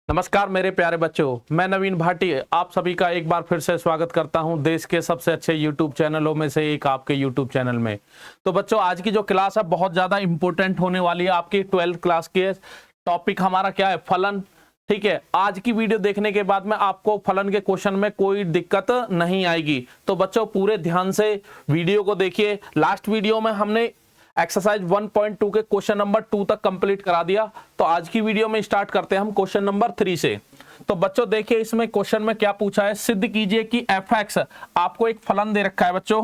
नमस्कार मेरे प्यारे बच्चों, मैं नवीन भाटी आप सभी का एक बार फिर से स्वागत करता हूं देश के सबसे अच्छे YouTube चैनलों में से एक आपके YouTube चैनल में। तो बच्चों, आज की जो क्लास है बहुत ज़्यादा इंपॉर्टेंट होने वाली है। आपकी 12th क्लास की टॉपिक हमारा क्या है? फलन। ठीक है, आज की वीडियो देखने के बाद में आपको फलन के क्वेश्चन में कोई दिक्कत नहीं आएगी। तो बच्चों पूरे ध्यान से वीडियो को देखिए। लास्ट वीडियो में हमने एक्सरसाइज 1.2 के क्वेश्चन नंबर 2 तक कंप्लीट करा दिया। तो आज की वीडियो में स्टार्ट करते हैं हम क्वेश्चन नंबर 3 से। तो बच्चों देखिए, इसमें क्वेश्चन में क्या पूछा है। सिद्ध कीजिए कि f(x) आपको एक फलन दे रखा है बच्चों।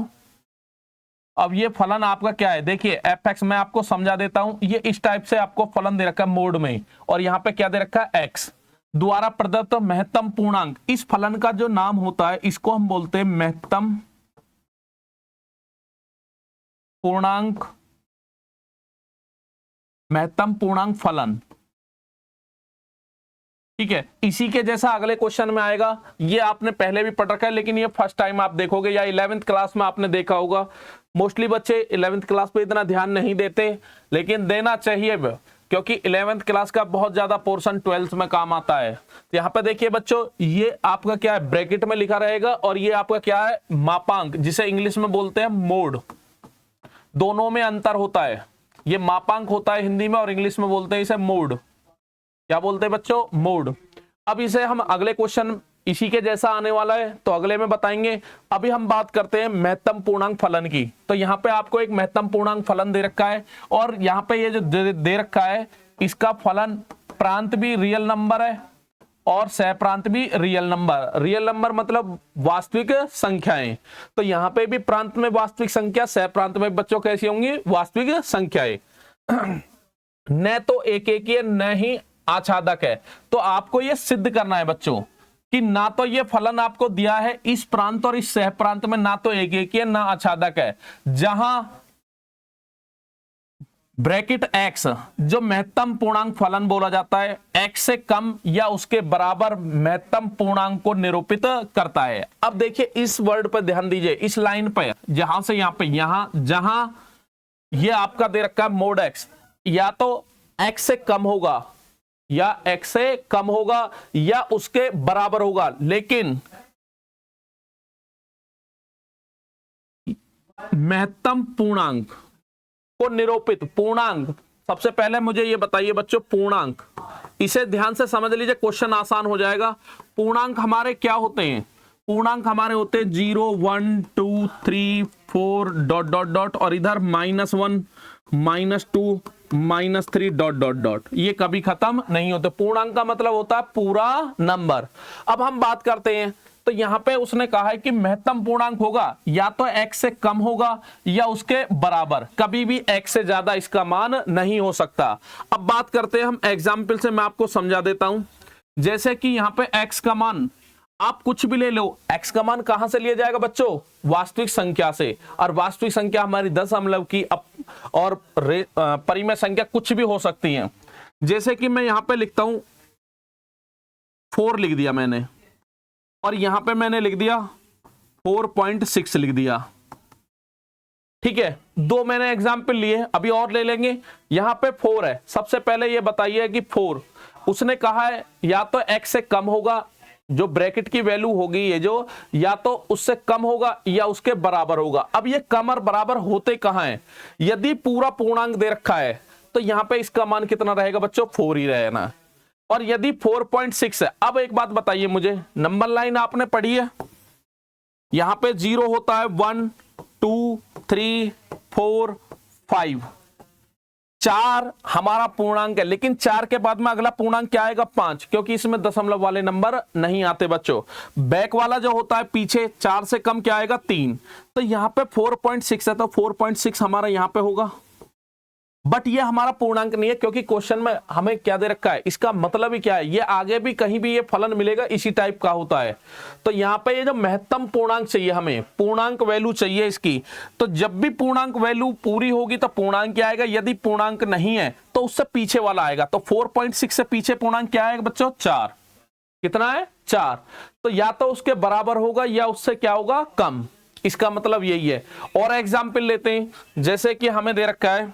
अब ये फलन आपका क्या है? देखिए f(x) मैं आपको समझा देता हूं। ये इस टाइप से आपको फलन दे रखा है मोड में, और यहाँ पे क्या दे रखा है? x द्वारा प्रदत्त महत्तम पूर्णांक। इस फलन का जो नाम होता है इसको हम बोलते हैं महत्तम पूर्णांक, महत्तम पूर्णांक फलन। ठीक है, इसी के जैसा अगले क्वेश्चन में आएगा। ये आपने पहले भी पढ़ रखा है, लेकिन ये फर्स्ट टाइम आप देखोगे, या 11th क्लास में आपने देखा होगा। मोस्टली बच्चे 11th क्लास पे इतना ध्यान नहीं देते, लेकिन देना चाहिए, क्योंकि 11th क्लास का बहुत ज्यादा पोर्शन 12th में काम आता है। तो यहाँ पे देखिए बच्चों, ये आपका क्या है? ब्रैकेट में लिखा रहेगा, और ये आपका क्या है? मापांक, जिसे इंग्लिश में बोलते हैं मोड। दोनों में अंतर होता है। ये मापांक होता है हिंदी में, और इंग्लिश में बोलते हैं इसे मोड। क्या बोलते हैं बच्चों? मोड। अब इसे हम अगले क्वेश्चन इसी के जैसा आने वाला है, तो अगले में बताएंगे। अभी हम बात करते हैं महत्तम पूर्णांक फलन की। तो यहाँ पे आपको एक महत्तम पूर्णांक फलन दे रखा है, और यहाँ पे ये जो दे रखा है, इसका फलन प्रांत भी रियल नंबर है और सहप्रांत भी रियल नंबर। रियल नंबर मतलब वास्तविक संख्याएं। तो यहाँ पे भी प्रांत में वास्तविक संख्या, सहप्रांत में बच्चों कैसी होंगी? वास्तविक संख्याएं। न तो एक एक ही, न ही आच्छादक है। तो आपको ये सिद्ध करना है बच्चों कि ना तो ये फलन आपको दिया है इस प्रांत और इस सहप्रांत में ना तो एक एक ही है, ना आच्छादक है। जहां ब्रैकेट x जो महत्तम पूर्णांक फलन बोला जाता है, x से कम या उसके बराबर महत्तम पूर्णांक को निरूपित करता है। अब देखिए इस वर्ड पर ध्यान दीजिए, इस लाइन पर, जहां से यहां पे, यहां जहां ये आपका दे रखा है मोड x, या तो x से कम होगा, या x से कम होगा, या उसके बराबर होगा। लेकिन महत्तम पूर्णांक को निरूपित, पूर्णांक, सबसे पहले मुझे ये बताइए बच्चों, पूर्णांक, इसे ध्यान से समझ लीजिए, क्वेश्चन आसान हो जाएगा। पूर्णांक हमारे क्या होते हैं? पूर्णांक हमारे होते हैं 0 1 2 3 4 डॉट डॉट डॉट, और इधर -1 -2 -3 डॉट डॉट डॉट। ये कभी खत्म नहीं होते। पूर्णांक का मतलब होता है पूरा नंबर। अब हम बात करते हैं, तो यहां पे उसने कहा है कि महत्तम पूर्णांक होगा या तो x से कम होगा या उसके बराबर, कभी भी x से ज्यादा इसका मान नहीं हो सकता। अब बात करते हैं हम एग्जाम्पल से, मैं आपको समझा देता हूं। जैसे कि यहां पे x का मान आप कुछ भी ले लो। x का मान कहां से लिया जाएगा बच्चों? वास्तविक संख्या से। और वास्तविक संख्या हमारी दशमलव की और परिमेय संख्या कुछ भी हो सकती है। जैसे कि मैं यहां पे लिखता हूं 4 लिख दिया मैंने, और यहां पे मैंने लिख दिया 4.6 लिख दिया। ठीक है, दो मैंने एग्जाम्पल लिए, अभी और ले लेंगे। यहां पे 4 है। सबसे पहले ये बताइए कि 4 उसने कहा है या तो x से कम होगा, जो ब्रैकेट की वैल्यू होगी ये जो, या तो उससे कम होगा या उसके बराबर होगा। अब ये कम और बराबर होते कहां हैं? यदि पूरा पूर्णांक दे रखा है तो यहां पे इसका मान कितना रहेगा बच्चों? 4 ही रहेगा। और यदि 4.6 है, अब एक बात बताइए मुझे, नंबर लाइन आपने पढ़ी है, यहां पे 0 होता है 1 2 3 4 5, 4 हमारा पूर्णांक है, लेकिन 4 के बाद में अगला पूर्णांक क्या आएगा? 5, क्योंकि इसमें दशमलव वाले नंबर नहीं आते बच्चों। बैक वाला जो होता है पीछे, 4 से कम क्या आएगा? 3। तो यहां पे 4.6 है, तो 4.6 हमारा यहां पे होगा। बट ये हमारा पूर्णांक नहीं है, क्योंकि क्वेश्चन में हमें क्या दे रखा है? इसका मतलब ही क्या है? ये आगे भी कहीं भी ये फलन मिलेगा इसी टाइप का होता है। तो यहाँ पे ये जो महत्तम पूर्णांक चाहिए, हमें पूर्णांक वैल्यू चाहिए इसकी। तो जब भी पूर्णांक वैल्यू पूरी होगी तो पूर्णांक क्या आएगा? यदि पूर्णांक नहीं है तो उससे पीछे वाला आएगा। तो 4.6 से पीछे पूर्णांक क्या आएगा बच्चों? 4। कितना है? 4। तो या तो उसके बराबर होगा या उससे क्या होगा? कम। इसका मतलब यही है। और एग्जाम्पल लेते हैं, जैसे कि हमें दे रखा है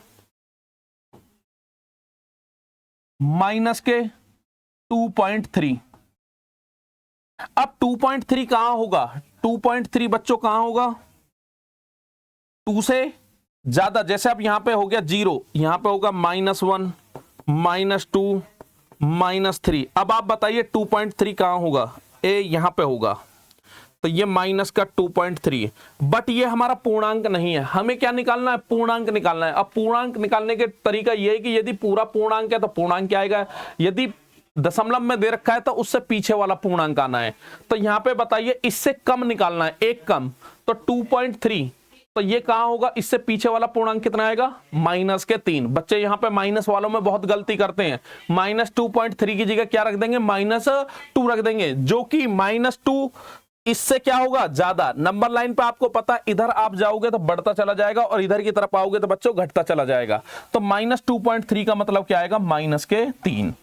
माइनस के 2.3। अब 2.3 कहां होगा? 2.3 बच्चों कहां होगा? 2 से ज्यादा। जैसे अब यहां पे हो गया 0, यहां पे होगा -1, -2, -3। अब आप बताइए 2.3 कहां होगा? ए यहां पे होगा, तो ये माइनस का 2.3 है। बट ये हमारा पूर्णांक नहीं है, हमें क्या निकालना है? पूर्णांक निकालना है। अब पूर्णांक निकालने के तरीका ये है कि यदि पूरा पूर्णांक है तो पूर्णांक क्या आएगा, यदि दशमलव में दे रखा है तो उससे पीछे वाला पूर्णांक आना है। तो यहां पे बताइए इससे कम निकालना है, एक कम, तो 2.3, तो ये कहां होगा? इससे पीछे वाला पूर्णांक कितना आएगा? -3। बच्चे यहां पे माइनस वालों में बहुत गलती करते हैं, -2.3 की जगह क्या रख देंगे? -2 रख देंगे, जो कि -2 इससे क्या होगा? ज्यादा। नंबर लाइन पे आपको पता है इधर आप जाओगे तो बढ़ता चला जाएगा और इधर की तरफ आओगे तो बच्चों घटता चला जाएगा। तो -2.3 का मतलब क्या आएगा? -3।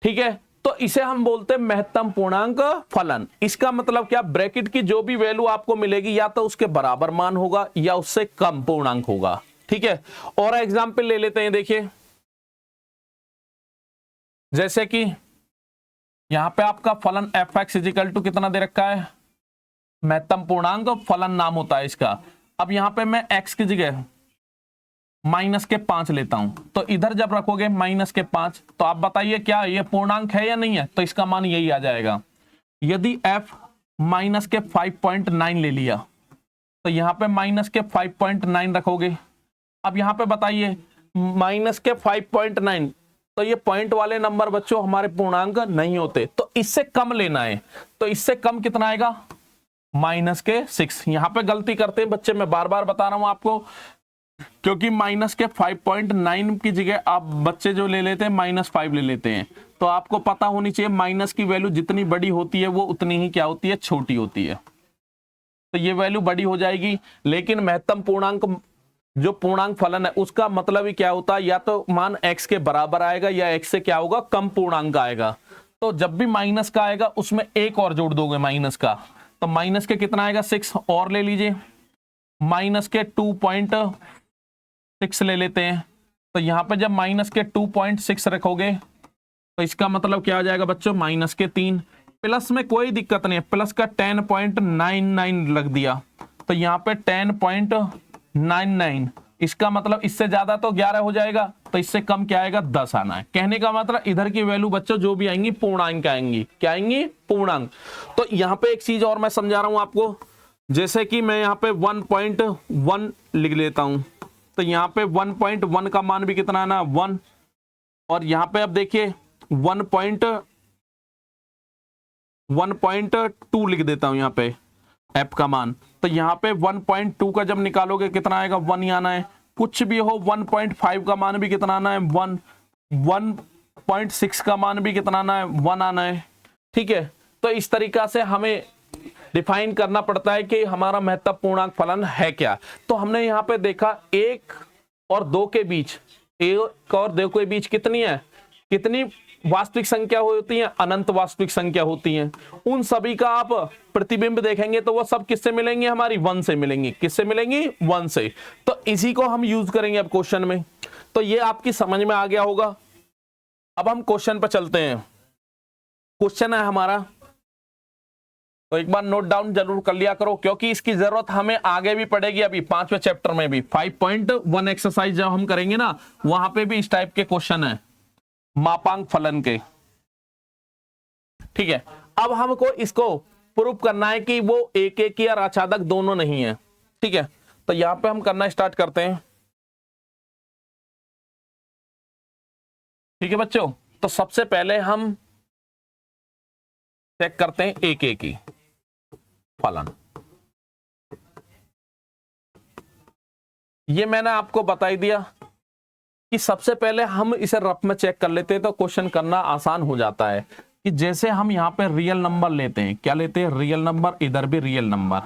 ठीक है, तो इसे हम बोलते हैं महत्तम पूर्णांक फलन। इसका मतलब क्या? ब्रैकेट की जो भी वैल्यू आपको मिलेगी या तो उसके बराबर मान होगा या उससे कम पूर्णांक होगा। ठीक है, और एग्जाम्पल ले लेते हैं। देखिए जैसे कि यहां पे आपका फलन f(x) = कितना दे रखा है? महत्तम पूर्णांक फलन नाम होता है इसका। अब यहां पे मैं x की जगह -5 लेता हूं, तो इधर जब रखोगे -5, तो आप बताइए क्या ये पूर्णांक है या नहीं है? तो इसका मान यही आ जाएगा। यदि f -5.9 ले लिया तो यहां पे -5.9 रखोगे। अब यहां पे बताइए -5.9, तो ये पॉइंट वाले नंबर बच्चों हमारे पूर्णांक नहीं होते, तो इससे कम लेना है। तो इससे कम कितना आएगा? -6। यहां पे गलती करते हैं बच्चे, मैं बार बार बता रहा हूं आपको, क्योंकि -5.9 की जगह आप बच्चे जो ले लेते हैं -5 ले लेते हैं। तो आपको पता होनी चाहिए माइनस की वैल्यू जितनी बड़ी होती है वो उतनी ही क्या होती है? छोटी होती है। तो ये वैल्यू बड़ी हो जाएगी, लेकिन महत्तम पूर्णांक जो पूर्णांक फलन है उसका मतलब ही क्या होता है? या तो मान x के बराबर आएगा या x से क्या होगा? कम पूर्णांक आएगा। तो जब भी माइनस का आएगा उसमें एक और जोड़ दोगे माइनस का, तो माइनस के कितना आएगा? 6 और ले लीजिए, माइनस के 2.6 ले लेते हैं। तो यहां पे जब माइनस के 2.6 रखोगे तो इसका मतलब क्या आ जाएगा बच्चों? -3। प्लस में कोई दिक्कत नहीं है, प्लस का 10.99 लग दिया, तो यहां पे 10.99। इसका मतलब इससे ज्यादा तो 11 हो जाएगा, तो इससे कम क्या आएगा? 10 आना है। कहने का मतलब इधर की वैल्यू बच्चों जो भी आएंगी पूर्णांक आएंगी। क्या आएंगी? पूर्णांक। तो यहां पे एक चीज और मैं समझा रहा हूं आपको, जैसे कि मैं यहां पे 1.1 लिख लेता हूं, तो यहां पे 1.1 का मान भी कितना आना? 1। और यहां पे अब देखिए 1.2 लिख देता हूं यहां पे f का मान, तो यहां पे 1.2 का जब निकालोगे कितना आएगा? 1 ही आना है। कुछ भी हो, 1.5 का मान भी कितना आना है? 1। 1.6 का मान भी कितना आना है? 1 आना है। ठीक है, तो इस तरीका से हमें डिफाइन करना पड़ता है कि हमारा महत्तम पूर्णांक फलन है क्या। तो हमने यहाँ पे देखा 1 और 2 के बीच, 1 और 2 के बीच कितनी है? कितनी वास्तविक संख्या होती है? अनंत वास्तविक संख्या होती है। उन सभी का आप प्रतिबिंब देखेंगे तो वो सब किससे मिलेंगे? हमारी 1 से मिलेंगी। किससे मिलेंगी? 1 से। तो इसी को हम यूज करेंगे अब क्वेश्चन में। तो ये आपकी समझ में आ गया होगा। अब हम क्वेश्चन पर चलते हैं। क्वेश्चन है हमारा, तो एक बार नोट डाउन जरूर कर लिया करो, क्योंकि इसकी जरूरत हमें आगे भी पड़ेगी। अभी 5वें चैप्टर में भी 5.1 एक्सरसाइज जब हम करेंगे ना, वहां पे भी इस टाइप के क्वेश्चन है मापांक फलन के। ठीक है, अब हमको इसको प्रूव करना है कि वो एक एक या आच्छादक दोनों नहीं है। ठीक है, तो यहां पे हम करना स्टार्ट करते हैं। ठीक है बच्चों, तो सबसे पहले हम चेक करते हैं एक एक ही फलन। ये मैंने आपको बता ही दिया कि सबसे पहले हम इसे रफ में चेक कर लेते हैं तो क्वेश्चन करना आसान हो जाता है। कि जैसे हम यहाँ पे रियल नंबर लेते हैं, क्या लेते हैं? रियल नंबर, इधर भी रियल नंबर।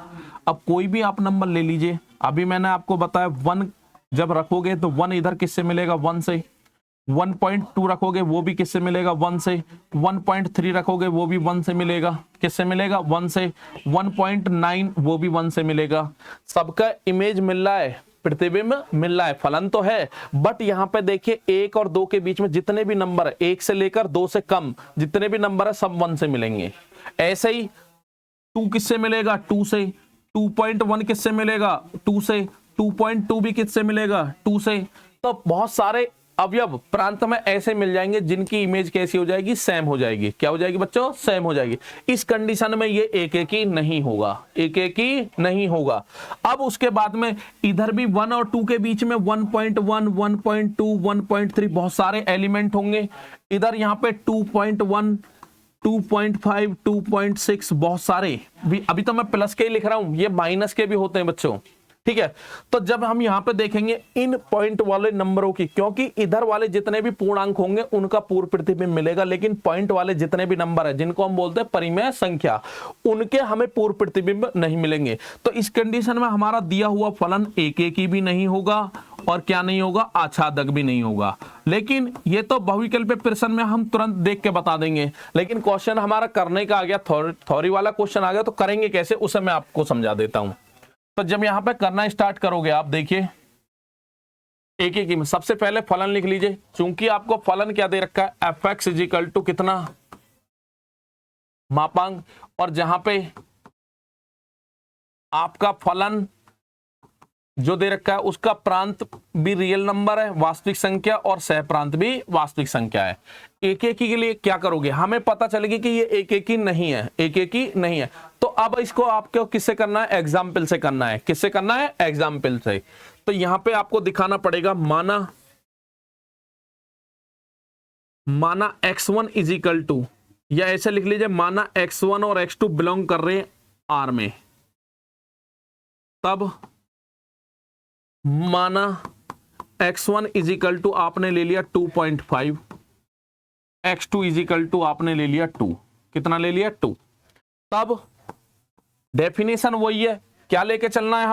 अब कोई भी आप नंबर ले लीजिए, अभी मैंने आपको बताया 1 जब रखोगे तो 1 इधर किससे मिलेगा? 1 से। 1.2 रखोगे वो भी किससे मिलेगा? 1 से। 1.3 रखोगे वो भी 1 से मिलेगा। किससे मिलेगा? 1 से। 1.9 वो भी 1 से मिलेगा। सबका इमेज मिल रहा है, प्रतिबिंब मिल रहा है, फलन तो है, बट यहाँ पे देखिए 1 और 2 के बीच में जितने भी नंबर है, 1 से लेकर 2 से कम जितने भी नंबर है सब 1 से मिलेंगे। ऐसे ही 2 किससे मिलेगा, 2 से। 2.1 किससे मिलेगा, 2 से। 2.2 भी किससे मिलेगा, 2 से। तो बहुत सारे अवयव प्रांत में ऐसे मिल जाएंगे जिनकी इमेज कैसी हो जाएगी, सेम हो जाएगी। क्या हो जाएगी बच्चों, सेम हो जाएगी। इस कंडीशन में ये एक एक ही नहीं होगा, एक एक ही नहीं होगा। अब उसके बाद में इधर भी 1 और 2 के बीच में 1.1, 1.2, 1.3 बहुत सारे एलिमेंट होंगे। इधर यहाँ पे 2.1, 2.5, 2.6 बहुत सारे भी, अभी तो मैं प्लस के ही लिख रहा हूं, ये माइनस के भी होते हैं बच्चों, ठीक है। तो जब हम यहां पे देखेंगे इन पॉइंट वाले नंबरों की, क्योंकि इधर वाले जितने भी पूर्णांक होंगे उनका पूर्व प्रतिबिंब मिलेगा, लेकिन पॉइंट वाले जितने भी नंबर है जिनको हम बोलते हैं परिमेय संख्या, उनके हमें पूर्व प्रतिबिंब नहीं मिलेंगे। तो इस कंडीशन में हमारा दिया हुआ फलन एक एक ही भी नहीं होगा और क्या नहीं होगा, आच्छादक भी नहीं होगा। लेकिन ये तो बहुविकल्पीय प्रश्न में हम तुरंत देख के बता देंगे, लेकिन क्वेश्चन हमारा करने का आ गया, थ्योरी वाला क्वेश्चन आ गया, तो करेंगे कैसे उसे मैं आपको समझा देता हूं। तो जब यहां पे करना स्टार्ट करोगे आप देखिए एक एक ही में सबसे पहले फलन लिख लीजिए। चूंकि आपको फलन क्या दे रखा है, fx इजिकल टू कितना, मापांक, और जहां पे आपका फलन जो दे रखा है उसका प्रांत भी रियल नंबर है, वास्तविक संख्या, और सह प्रांत भी वास्तविक संख्या है। एक एक के लिए क्या करोगे, हमें पता चलेगी कि ये एक एक ही नहीं है, एक एक ही नहीं है। तो अब इसको आपको किससे करना है, एग्जाम्पल से करना है। किससे करना है, एग्जाम्पल से। तो यहां पे आपको दिखाना पड़ेगा, माना x1 इजिकल टू, या ऐसे लिख लीजिए माना x1 और x2 बिलोंग कर रहे हैं R में, तब माना x1 इजिकल टू आपने ले लिया 2.5, x2 इजिकल टू आपने ले लिया 2, कितना ले लिया 2। तब डेफिनेशन वही है, क्या लेके चलना है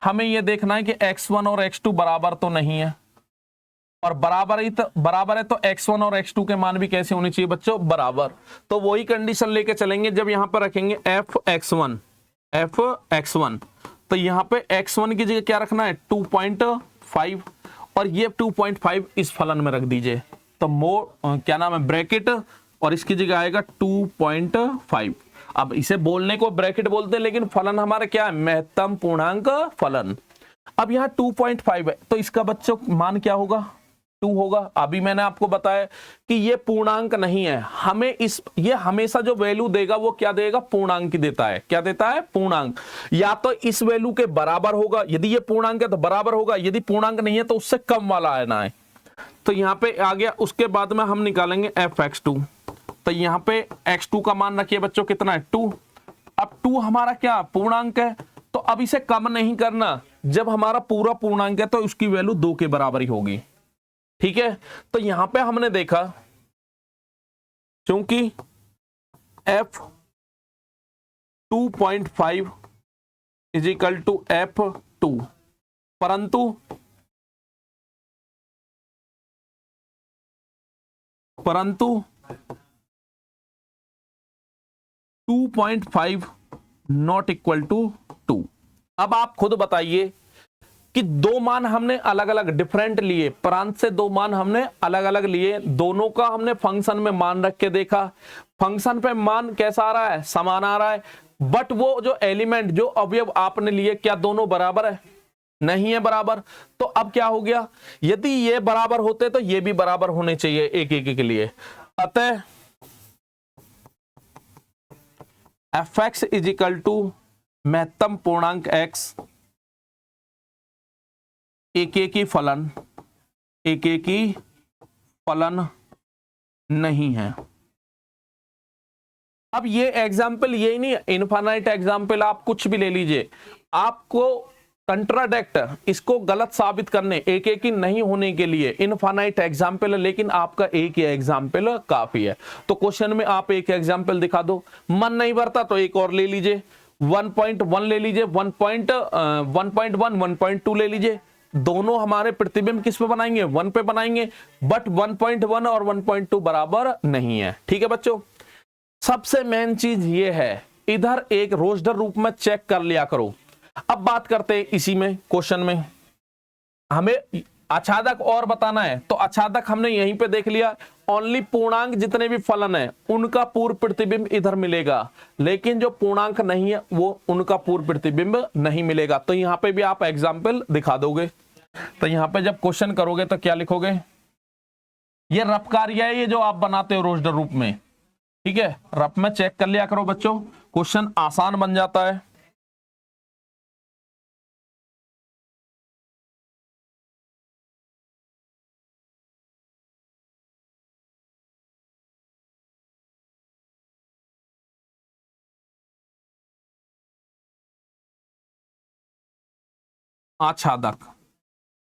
हमें ये देखना है कि x1 और x2 बराबर तो नहीं है, और बराबर है तो x1 और x2 के मान भी कैसे होने चाहिए बच्चों, बराबर। तो वही कंडीशन लेके चलेंगे। जब यहां पर रखेंगे fx1, तो यहां पे x1 की जगह क्या रखना है, 2.5, और ये 2.5 इस फलन में रख दीजिए। तो क्या नाम है, ब्रैकेट, और इसकी जगह आएगा 2.5। अब इसे बोलने को ब्रैकेट बोलते हैं, लेकिन फलन हमारा क्या है, महत्तम पूर्णांक फलन। अब यहाँ 2.5 है, तो इसका बच्चों मान क्या होगा, 2 होगा। अभी मैंने आपको बताया कि ये पूर्णांक नहीं है, हमें ये हमेशा जो वैल्यू देगा वो क्या देगा, पूर्णांक की देता है। क्या देता है, पूर्णांक। या तो इस वैल्यू के बराबर होगा, यदि ये पूर्णांक है तो बराबर होगा, यदि पूर्णांक नहीं है तो उससे कम वाला आना है। तो यहाँ पे आ गया। उसके बाद में हम निकालेंगे fx2। तो यहाँ पे x2 का मान रखिए बच्चों कितना है, 2। अब 2 हमारा क्या पूर्णांक है, तो अब इसे कम नहीं करना। जब हमारा पूरा पूर्णांक है तो उसकी वैल्यू 2 के बराबर ही होगी, ठीक है। तो यहां पे हमने देखा क्योंकि f2.5 इजिकल टू f2, परंतु 2.5 नॉट इक्वल टू 2। अब आप खुद बताइए कि दो मान हमने अलग अलग डिफरेंट लिए, प्रांत से दो मान हमने अलग अलग लिए, दोनों का हमने फंक्शन में मान रख के देखा। फंक्शन पे मान कैसा आ रहा है, समान आ रहा है, बट वो जो एलिमेंट, जो अवयव आपने लिए, क्या दोनों बराबर है, नहीं है बराबर। तो अब क्या हो गया, यदि ये बराबर होते तो ये भी बराबर होने चाहिए एक एक के लिए। अतः fx इजिकल टू महत्तम पूर्णांक x, एक एक ही फलन, एक एक ही फलन नहीं है। अब ये एग्जाम्पल यही नहीं, इनफाइनाइट एग्जाम्पल आप कुछ भी ले लीजिए, आपको कंट्राडिक्ट, इसको गलत साबित करने, एक एक ही नहीं होने के लिए इनफाइनाइट एग्जाम्पल है, लेकिन आपका एक ही एग्जाम्पल काफी है। तो क्वेश्चन में आप एक एग्जाम्पल दिखा दो, मन नहीं भरता तो एक और ले लीजिए, 1.1 ले लीजिए, 1.1, 1.2 ले लीजिए। दोनों हमारे प्रतिबिंब किस पे बनाएंगे, 1 पे बनाएंगे, बट 1.1 और 1.2 बराबर नहीं है, ठीक है बच्चों। सबसे मेन चीज ये है, इधर एक रोस्टर रूप में चेक कर लिया करो। अब बात करते हैं इसी में क्वेश्चन में, हमें आच्छादक और बताना है, तो आच्छादक हमने यहीं पे देख लिया, ओनली पूर्णांक जितने भी फलन है उनका पूर्व प्रतिबिंब इधर मिलेगा, लेकिन जो पूर्णांक नहीं है वो उनका पूर्व प्रतिबिंब नहीं मिलेगा। तो यहां पे भी आप एग्जाम्पल दिखा दोगे। तो यहां पे जब क्वेश्चन करोगे तो क्या लिखोगे, ये रफ कार्य है ये जो आप बनाते हो रोज रूप में, ठीक है, रफ में चेक कर लिया करो बच्चों, क्वेश्चन आसान बन जाता है। आच्छादक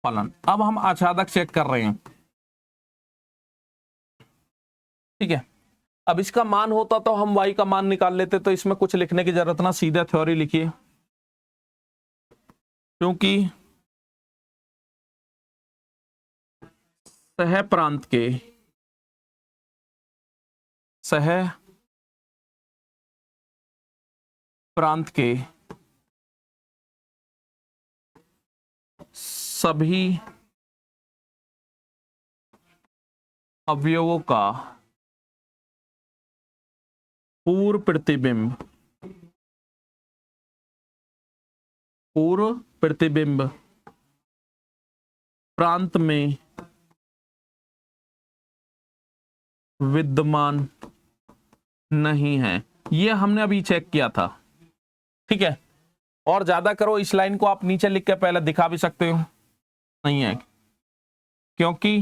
फलन, अब हम आच्छादक चेक कर रहे हैं, ठीक है। अब इसका मान होता तो हम y का मान निकाल लेते, तो इसमें कुछ लिखने की जरूरत ना, सीधा थ्योरी लिखिए, क्योंकि सह प्रांत के सभी अवयवों का पूर्व प्रतिबिंब प्रांत में विद्यमान नहीं है। ये हमने अभी चेक किया था, ठीक है। और ज्यादा करो, इस लाइन को आप नीचे लिख के पहले दिखा भी सकते हो, नहीं है, क्योंकि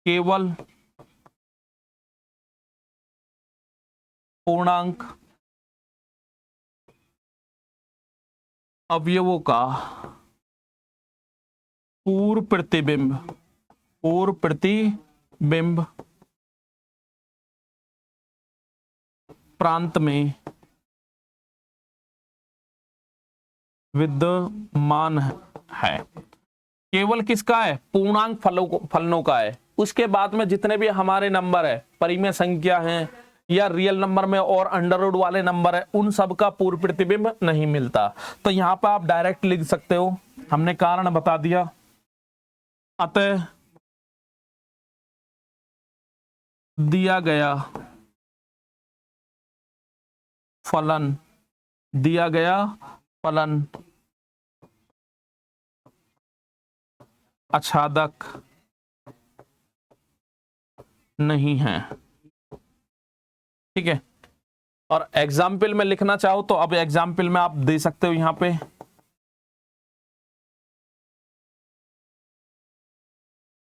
केवल पूर्णांक अवयवों का पूर्व प्रतिबिंब प्रांत में विद्यमान है। केवल किसका है, पूर्णांक फलनों का है। उसके बाद में जितने भी हमारे नंबर है, परिमेय संख्या हैं या रियल नंबर में और अंडर रूट वाले नंबर है, उन सब का पूर्व प्रतिबिंब नहीं मिलता। तो यहां पर आप डायरेक्ट लिख सकते हो, हमने कारण बता दिया, अतः दिया गया फलन आच्छादक नहीं है, ठीक है। और एग्जाम्पल में लिखना चाहो तो अब एग्जाम्पल में आप दे सकते हो, यहां पे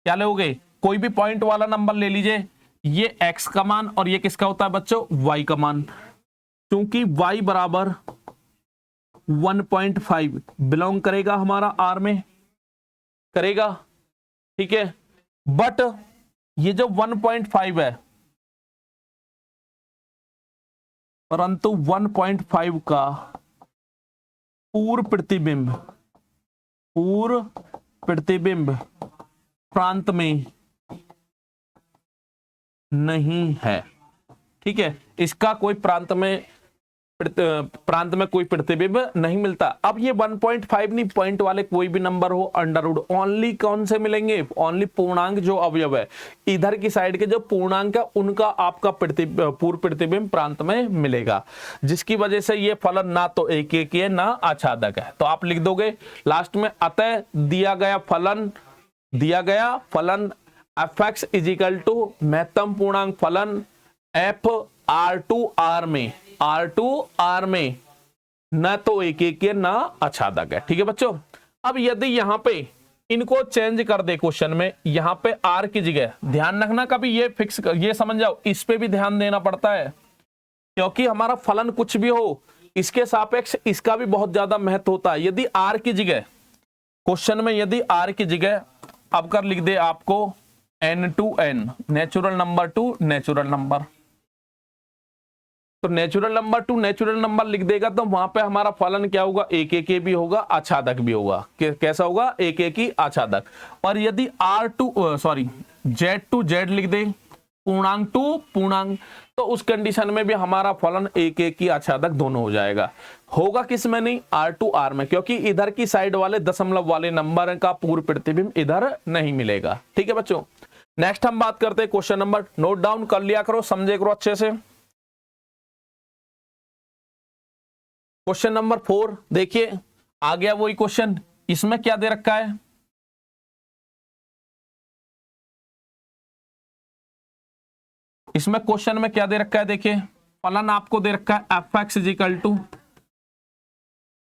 क्या लोगे, कोई भी पॉइंट वाला नंबर ले लीजिए, ये x का मान और ये किसका होता है बच्चों, y का मान। क्योंकि y बराबर 1.5 बिलोंग करेगा हमारा r में, करेगा, ठीक है। बट ये जो 1.5 है, परंतु 1.5 का पूर्व प्रतिबिंब प्रांत में नहीं है, ठीक है। इसका कोई प्रांत में कोई प्रतिबिंब नहीं मिलता। अब ये 1.5 नहीं, पॉइंट वाले कोई भी नंबर हो, अंडर रूट, ओनली कौन से मिलेंगे, ओनली पूर्णांक जो अवयव है, इधर की साइड के जो पूर्णांक है उनका आपका पूर्व प्रतिबिंब प्रांत में मिलेगा, जिसकी वजह से ये फलन ना तो एक है ना आच्छादक है। तो आप लिख दोगे लास्ट में, अतः दिया गया फलन fx इज इक्वल टू महत्तम पूर्णांक फलन f R2R में न तो एक है ना आच्छादक है, ठीक है बच्चों। अब यदि यहां पे इनको चेंज कर दे क्वेश्चन में, यहां पे R की जगह, ध्यान रखना कभी ये फिक्स ये समझ जाओ, इस पे भी ध्यान देना पड़ता है, क्योंकि हमारा फलन कुछ भी हो इसके सापेक्ष इसका भी बहुत ज्यादा महत्व होता है। यदि R की जगह क्वेश्चन में, यदि R की जगह अब कर लिख दे आपको n to n, natural number to natural number, तो natural number to natural number लिख देगा, तो वहां पे हमारा फलन क्या होगा, एक भी होगा, आच्छादक भी होगा। कैसा होगा, एक ही आच्छादक। और यदि z to z लिख दे, पूर्णांक टू पूर्णांक, तो उस कंडीशन में भी हमारा फलन एक एक की आच्छादक दोनों हो जाएगा। होगा किस में नहीं, R टू R में, क्योंकि इधर की साइड वाले दशमलव वाले नंबर का पूर्व प्रतिबिंब इधर नहीं मिलेगा। ठीक है बच्चों, नेक्स्ट हम बात करते हैं क्वेश्चन नंबर, नोट डाउन कर लिया करो, समझे करो अच्छे से। क्वेश्चन नंबर 4 देखिए, आ गया वही क्वेश्चन। इसमें क्या दे रखा है, इसमें क्वेश्चन में क्या दे रखा है, देखिए फलन आपको दे रखा है f(x) इजिकल टू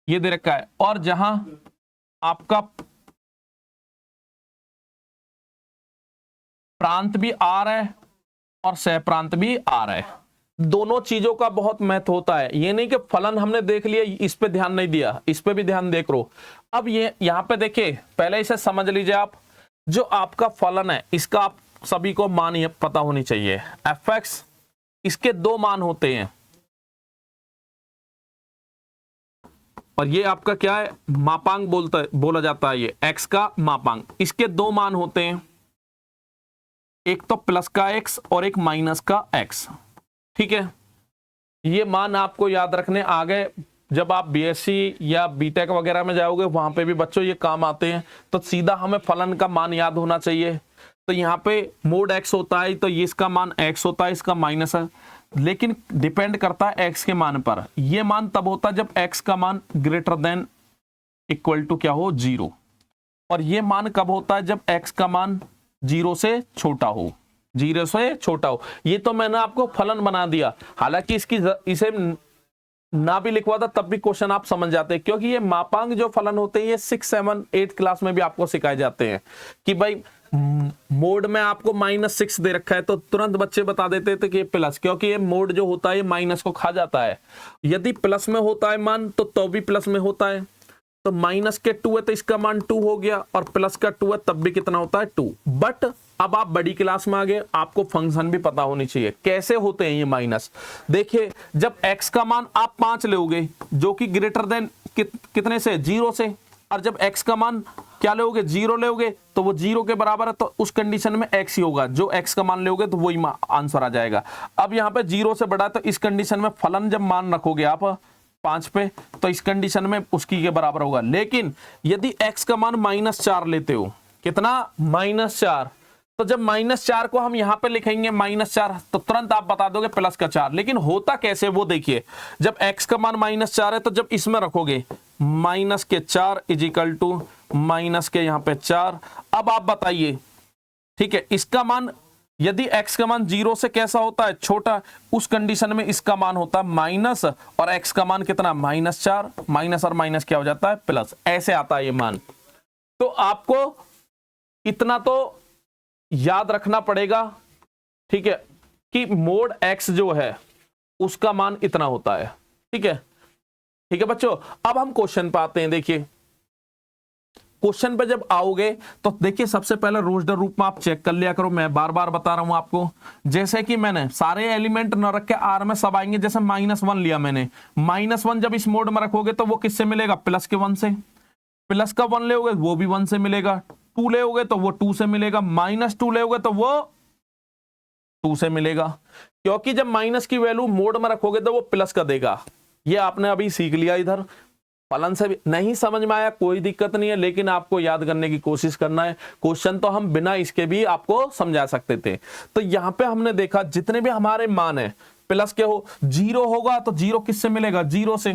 ये दे रखा है, और जहां आपका प्रांत भी R है और सह प्रांत भी R है। दोनों चीजों का बहुत महत्व होता है। ये नहीं कि फलन हमने देख लिया, इस पे ध्यान नहीं दिया, इस पे भी ध्यान देख लो। अब ये यहां पे देखिए, पहले इसे समझ लीजिए आप, जो आपका फलन है इसका आप सभी को मान ये पता होनी चाहिए। f(x) इसके दो मान होते हैं, और ये आपका क्या है, मापांक बोला जाता है, ये x का मापांक। इसके दो मान होते हैं, एक तो प्लस का x और एक माइनस का x। ठीक है, ये मान आपको याद रखने आ गए, जब आप बीएससी या बीटेक वगैरह में जाओगे वहां पे भी बच्चों ये काम आते हैं। तो सीधा हमें फलन का मान याद होना चाहिए। तो यहाँ पे मोड x होता है, तो ये इसका मान x होता है, इसका माइनस है, लेकिन डिपेंड करता है x के मान पर। ये मान तब होता है जब x का मान ग्रेटर देन इक्वल टू क्या हो, 0। और ये मान कब होता है, जब x का मान 0 से छोटा हो, 0 से छोटा हो। ये तो मैंने आपको फलन बना दिया, हालांकि इसे ना भी लिखवा था तब भी क्वेश्चन आप समझ जाते हैं, क्योंकि ये मापांक जो फलन होते हैं ये 6, 7, 8 क्लास में भी आपको सिखाए जाते हैं कि भाई मोड में आपको -6 दे रखा है तो तुरंत बच्चे बता देते थे कि ये प्लस, क्योंकि ये मोड जो होता है ये माइनस को खा जाता है। यदि प्लस में होता है मान तो भी प्लस में होता है, तो माइनस के 2 है तो इसका मान 2 हो गया, और प्लस का 2 है तब भी कितना होता है, 2। बट अब आप बड़ी क्लास में आ गए, आपको फंक्शन भी पता होनी चाहिए कैसे होते हैं ये माइनस। देखिए, जब x का मान आप 5 लोगे जो कि ग्रेटर देन कितने से, 0 से, और जब x का मान क्या लोगे, 0 लोगे, तो वो 0 के बराबर है, तो उस कंडीशन में x ही होगा। जो x का मान लोगे तो वही आंसर आ जाएगा। अब यहाँ पे 0 से बड़ा है, तो इस कंडीशन में फलन जब मान रखोगे आप 5 पे, तो इस कंडीशन में उसकी के बराबर होगा। लेकिन यदि x का मान -4 लेते हो, कितना, -4, तो जब -4 को हम यहाँ पे लिखेंगे -4, तो तुरंत आप बता दोगे प्लस का 4। लेकिन होता कैसे वो देखिए, जब x का मान -4 है तो जब इसमें रखोगे -4 इजिकल टू माइनस के यहाँ पे 4। अब आप बताइए, ठीक है, इसका मान यदि x का मान 0 से कैसा होता है, छोटा, उस कंडीशन में इसका मान होता है माइनस, और x का मान कितना, -4, माइनस और माइनस क्या हो जाता है, प्लस। ऐसे आता है ये मान। तो आपको इतना तो याद रखना पड़ेगा, ठीक है, कि मोड x जो है उसका मान इतना होता है। ठीक है, ठीक है बच्चों। अब हम क्वेश्चन पे आते हैं। देखिए, क्वेश्चन पे जब आओगे तो देखिए, सबसे पहले रोस्टर रूप में आप चेक कर लिया करो। मैं बार बार बता रहा हूं आपको, जैसे कि मैंने सारे एलिमेंट न रख के R में सब आएंगे। जैसे -1 लिया मैंने, -1 जब इस मोड में रखोगे तो वो किससे मिलेगा, प्लस के 1 से। प्लस का 1 लोगे वो भी 1 से मिलेगा, 2 लोगे तो वो 2 से मिलेगा, -2 लोगे तो वो 2 से मिलेगा, क्योंकि जब माइनस की वैल्यू मोड में रखोगे तो वो प्लस का देगा। ये आपने अभी सीख लिया। इधर फलन से भी नहीं समझ में आया कोई दिक्कत नहीं है, लेकिन आपको याद करने की कोशिश करना है। क्वेश्चन तो हम बिना इसके भी आपको समझा सकते थे। तो यहाँ पे हमने देखा जितने भी हमारे मान है प्लस के हो, 0 होगा तो 0 किससे मिलेगा, 0 से।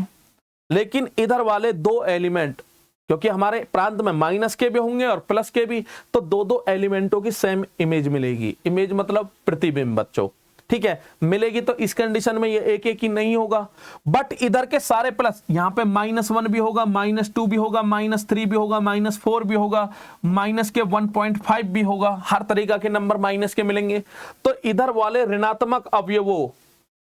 लेकिन इधर वाले दो एलिमेंट, क्योंकि हमारे प्रांत में माइनस के भी होंगे और प्लस के भी, तो दो एलिमेंटों की सेम इमेज मिलेगी। इमेज मतलब प्रतिबिंब बच्चों, ठीक है, मिलेगी। तो इस कंडीशन में ये एक ही नहीं होगा। बट इधर के सारे प्लस, यहाँ पे -1 भी होगा, -2 भी होगा, -3 भी होगा, -4 भी होगा, माइनस के 1.5 भी होगा। हर तरीका के नंबर माइनस के मिलेंगे। तो इधर वाले ऋणात्मक अवयवों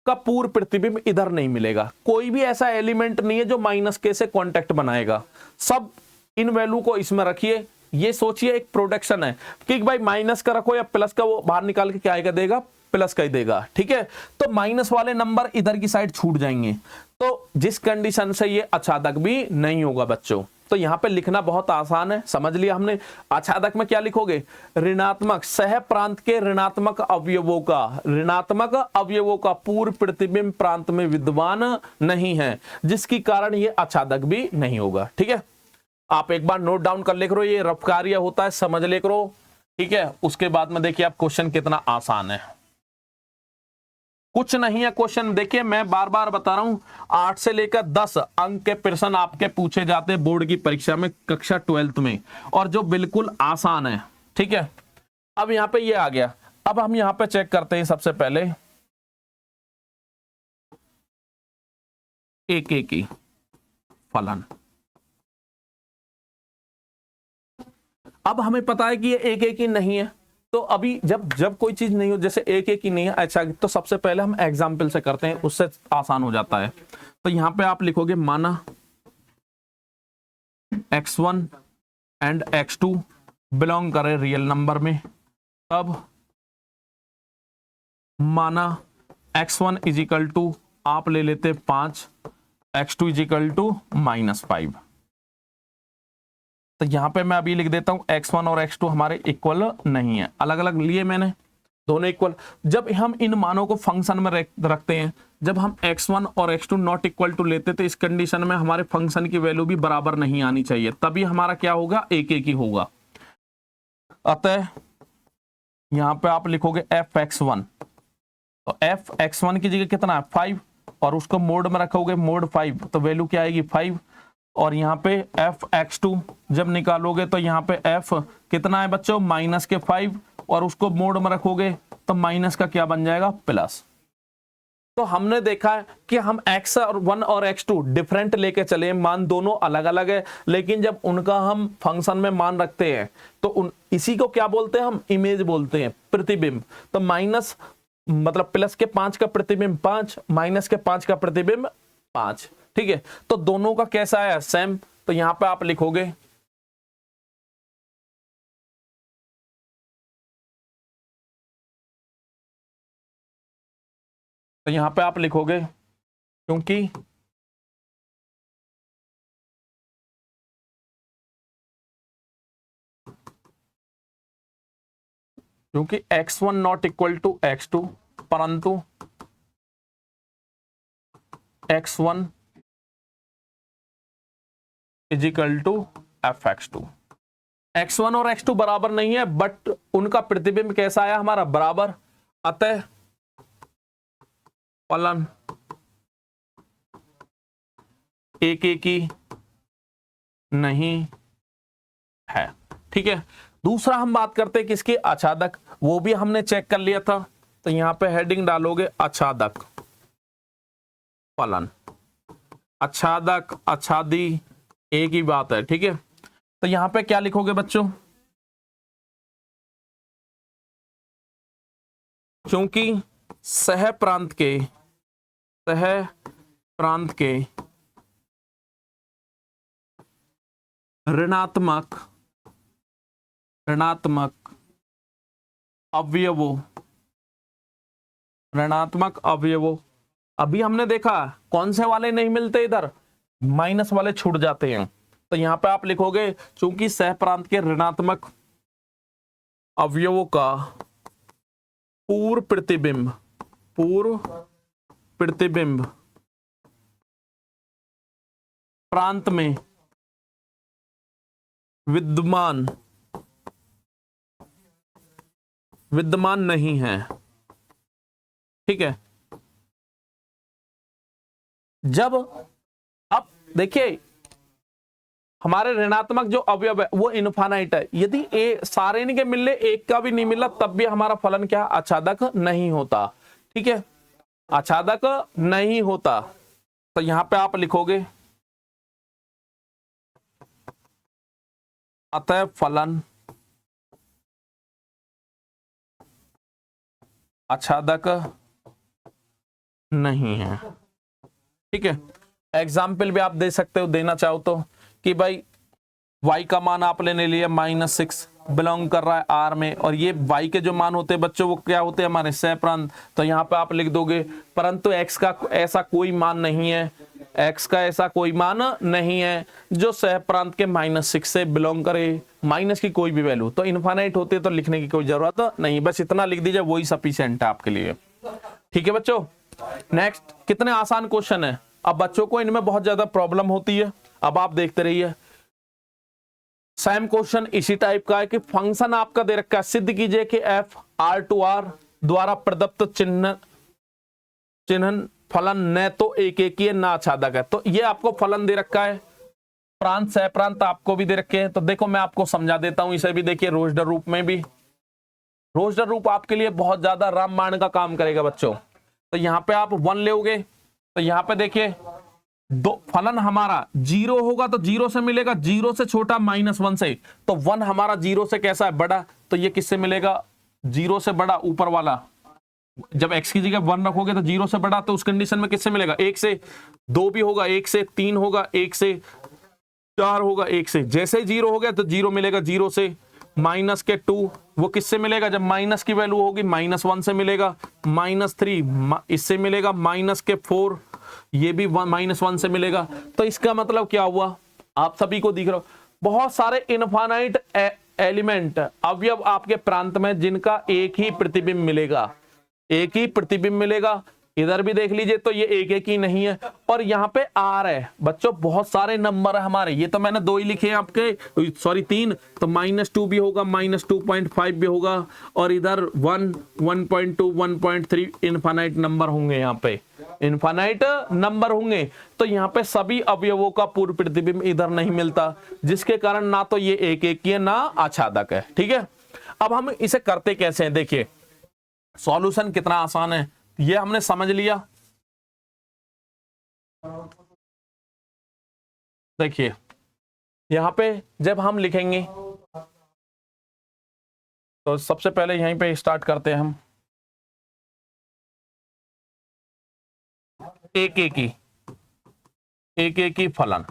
का पूर्व प्रतिबिंब इधर नहीं मिलेगा। कोई भी ऐसा एलिमेंट नहीं है जो -k से कांटेक्ट बनाएगा। सब इन वैल्यू को इसमें रखिए। ये सोचिए एक प्रोडक्शन है कि भाई माइनस का रखो या प्लस का, वो बाहर निकाल के क्या आएगा, देगा प्लस का ही देगा। ठीक है, तो माइनस वाले नंबर इधर की साइड छूट जाएंगे। तो जिस कंडीशन से ये आच्छादक भी नहीं होगा बच्चों। तो यहाँ पे लिखना बहुत आसान है, समझ लिया हमने। आच्छादक में क्या लिखोगे, ऋणात्मक सह प्रांत के ऋणात्मक अवयवों का पूर्व प्रतिबिंब प्रांत में विद्यमान नहीं है, जिसकी कारण ये आच्छादक भी नहीं होगा। ठीक है, आप एक बार नोट डाउन कर ले करो, ये रफ कार्य होता है, समझ ले करो। ठीक है, उसके बाद में देखिए आप क्वेश्चन कितना आसान है, कुछ नहीं है क्वेश्चन। देखिए मैं बार बार बता रहा हूं, 8 से लेकर 10 अंक के प्रश्न आपके पूछे जाते हैं बोर्ड की परीक्षा में कक्षा 12th में, और जो बिल्कुल आसान है। ठीक है, अब यहां पे ये आ गया। अब हम यहां पे चेक करते हैं सबसे पहले एक की फलन। अब हमें पता है कि ये एक ही नहीं है, तो अभी जब कोई चीज नहीं हो, जैसे एक ही नहीं है, अच्छा, तो सबसे पहले हम एग्जाम्पल से करते हैं, उससे आसान हो जाता है। तो यहां पे आप लिखोगे माना x1 एंड x2 बिलोंग करे रियल नंबर में, तब माना x1 इज इक्वल टू आप ले लेते 5, x2 इज इक्वल टू -5। तो यहां पे मैं अभी लिख देता हूं x1 और x2 हमारे इक्वल नहीं है, अलग अलग लिए मैंने, दोनों इक्वल। जब हम इन मानों को फंक्शन में रखते हैं, जब हम x1 और x2 नॉट इक्वल टू लेते, तो इस कंडीशन में हमारे फंक्शन की वैल्यू भी बराबर नहीं आनी चाहिए, तभी हमारा क्या होगा, एक ही होगा। अतः यहां पे आप लिखोगे fx1, तो fx1 की जगह कितना है 5, और उसको मोड में रखोगे मोड 5, तो वैल्यू क्या आएगी 5। और यहाँ पे fx2 जब निकालोगे तो यहाँ पे f कितना है बच्चों -5, और उसको मोड में रखोगे तो माइनस का क्या बन जाएगा प्लस। तो हमने देखा है कि हम x1 और x2 डिफरेंट लेके चले, मान दोनों अलग अलग है, लेकिन जब उनका हम फंक्शन में मान रखते हैं तो इसी को क्या बोलते हैं, हम इमेज बोलते हैं, प्रतिबिंब। तो माइनस मतलब प्लस के 5 का प्रतिबिंब 5, माइनस के 5 का प्रतिबिंब 5। ठीक है, तो दोनों का कैसा है, सेम। तो यहां पे आप लिखोगे क्योंकि x1 not equal to x2, परंतु x1 is equal to fx2। x1 और x2 बराबर नहीं है, बट उनका प्रतिबिंब कैसा आया, हमारा बराबर। अतः फलन एक ही नहीं है। ठीक है, दूसरा हम बात करते हैं किसकी, आच्छादक, वो भी हमने चेक कर लिया था। तो यहां पे हेडिंग डालोगे आच्छादक फलन। आच्छादक आच्छादी एक ही बात है। ठीक है, तो यहां पे क्या लिखोगे बच्चों, क्योंकि सह प्रांत के ऋणात्मक अवयवों, अभी हमने देखा कौन से वाले नहीं मिलते, इधर माइनस वाले छूट जाते हैं। तो यहां पे आप लिखोगे चूंकि सह प्रांत के ऋणात्मक अवयवों का पूर्व प्रतिबिंब प्रांत में विद्यमान नहीं है। ठीक है, जब अब देखिए हमारे ऋणात्मक जो अवयव है वो इनफाइनाइट है, यदि सारे के मिलने एक का भी नहीं मिला तब भी हमारा फलन क्या, आच्छादक नहीं होता। ठीक है, आच्छादक नहीं होता। तो यहां पे आप लिखोगे अतः फलन आच्छादक नहीं है। ठीक है, एग्जाम्पल भी आप दे सकते हो, देना चाहो तो, कि भाई y का मान आप लेने लिया -6 बिलोंग कर रहा है R में, और ये y के जो मान होते हैं बच्चों वो क्या होते हैं, हमारे सह प्रांत। तो यहाँ पे आप लिख दोगे परंतु x का ऐसा कोई मान नहीं है, x का ऐसा कोई मान नहीं है जो सह प्रांत के -6 से बिलोंग करे, माइनस की कोई भी वैल्यू। तो इनफाइनाइट होती है तो लिखने की कोई जरूरत नहीं, बस इतना लिख दीजिए, वही सफिशिएंट है आपके लिए। ठीक है बच्चों, नेक्स्ट कितने आसान क्वेश्चन है। अब बच्चों को इनमें बहुत ज्यादा प्रॉब्लम होती है, अब आप देखते रहिए। सेम क्वेश्चन इसी टाइप का है कि फंक्शन आपका दे रखा है, सिद्ध कीजिए कि f R2R द्वारा प्रदत्त चिन्ह फलन न तो एक एक ही ना आच्छादक है। तो ये आपको फलन दे रखा है, प्रांत सह प्रांत आपको भी दे रखे हैं। तो देखो मैं आपको समझा देता हूं, इसे भी देखिए रोजडर रूप में भी। रोजडर रूप आपके लिए बहुत ज्यादा रामबाण का काम करेगा बच्चों। तो यहाँ पे आप 1 लोगे, तो यहाँ पे देखिए दो फलन हमारा 0 होगा तो 0 से मिलेगा, 0 से छोटा -1 से। तो 1 हमारा 0 से कैसा है, बड़ा, तो ये किससे मिलेगा, 0 से बड़ा ऊपर वाला। जब x की जगह 1 रखोगे तो 0 से बड़ा, तो उस कंडीशन में किससे मिलेगा, 1 से। 2 भी होगा, 1 से 3 होगा, 1 से 4 होगा, 1 से। जैसे ही 0 हो गया तो 0 मिलेगा 0 से। माइनस के 2 वो किससे मिलेगा, जब माइनस की वैल्यू होगी -1 से मिलेगा। -3 इससे मिलेगा, माइनस के 4 ये भी -1 से मिलेगा। तो इसका मतलब क्या हुआ, आप सभी को दिख रहा हो, बहुत सारे इनफाइनाइट एलिमेंट अवयव आपके प्रांत में जिनका एक ही प्रतिबिंब मिलेगा, एक ही प्रतिबिंब मिलेगा। इधर भी देख लीजिए तो ये एक एक ही नहीं है, और यहाँ पे R है बच्चों, बहुत सारे नंबर है हमारे। ये तो मैंने 2 ही लिखे हैं आपके, सॉरी 3, तो -2 भी होगा, -2.5 भी होगा, और इधर 1, 1.2, 1.3 इनफाइनाइट नंबर होंगे, यहाँ पे इनफाइनाइट नंबर होंगे। तो यहाँ पे सभी अवयवों का पूर्ण प्रतिबिंब इधर नहीं मिलता, जिसके कारण ना तो ये एक एक ही है ना आच्छादक है। ठीक है, अब हम इसे करते कैसे हैं, देखिए सॉल्यूशन कितना आसान है, ये हमने समझ लिया। देखिए यहां पे जब हम लिखेंगे तो सबसे पहले यहीं पे स्टार्ट करते हैं हम, एक एक ही फलन।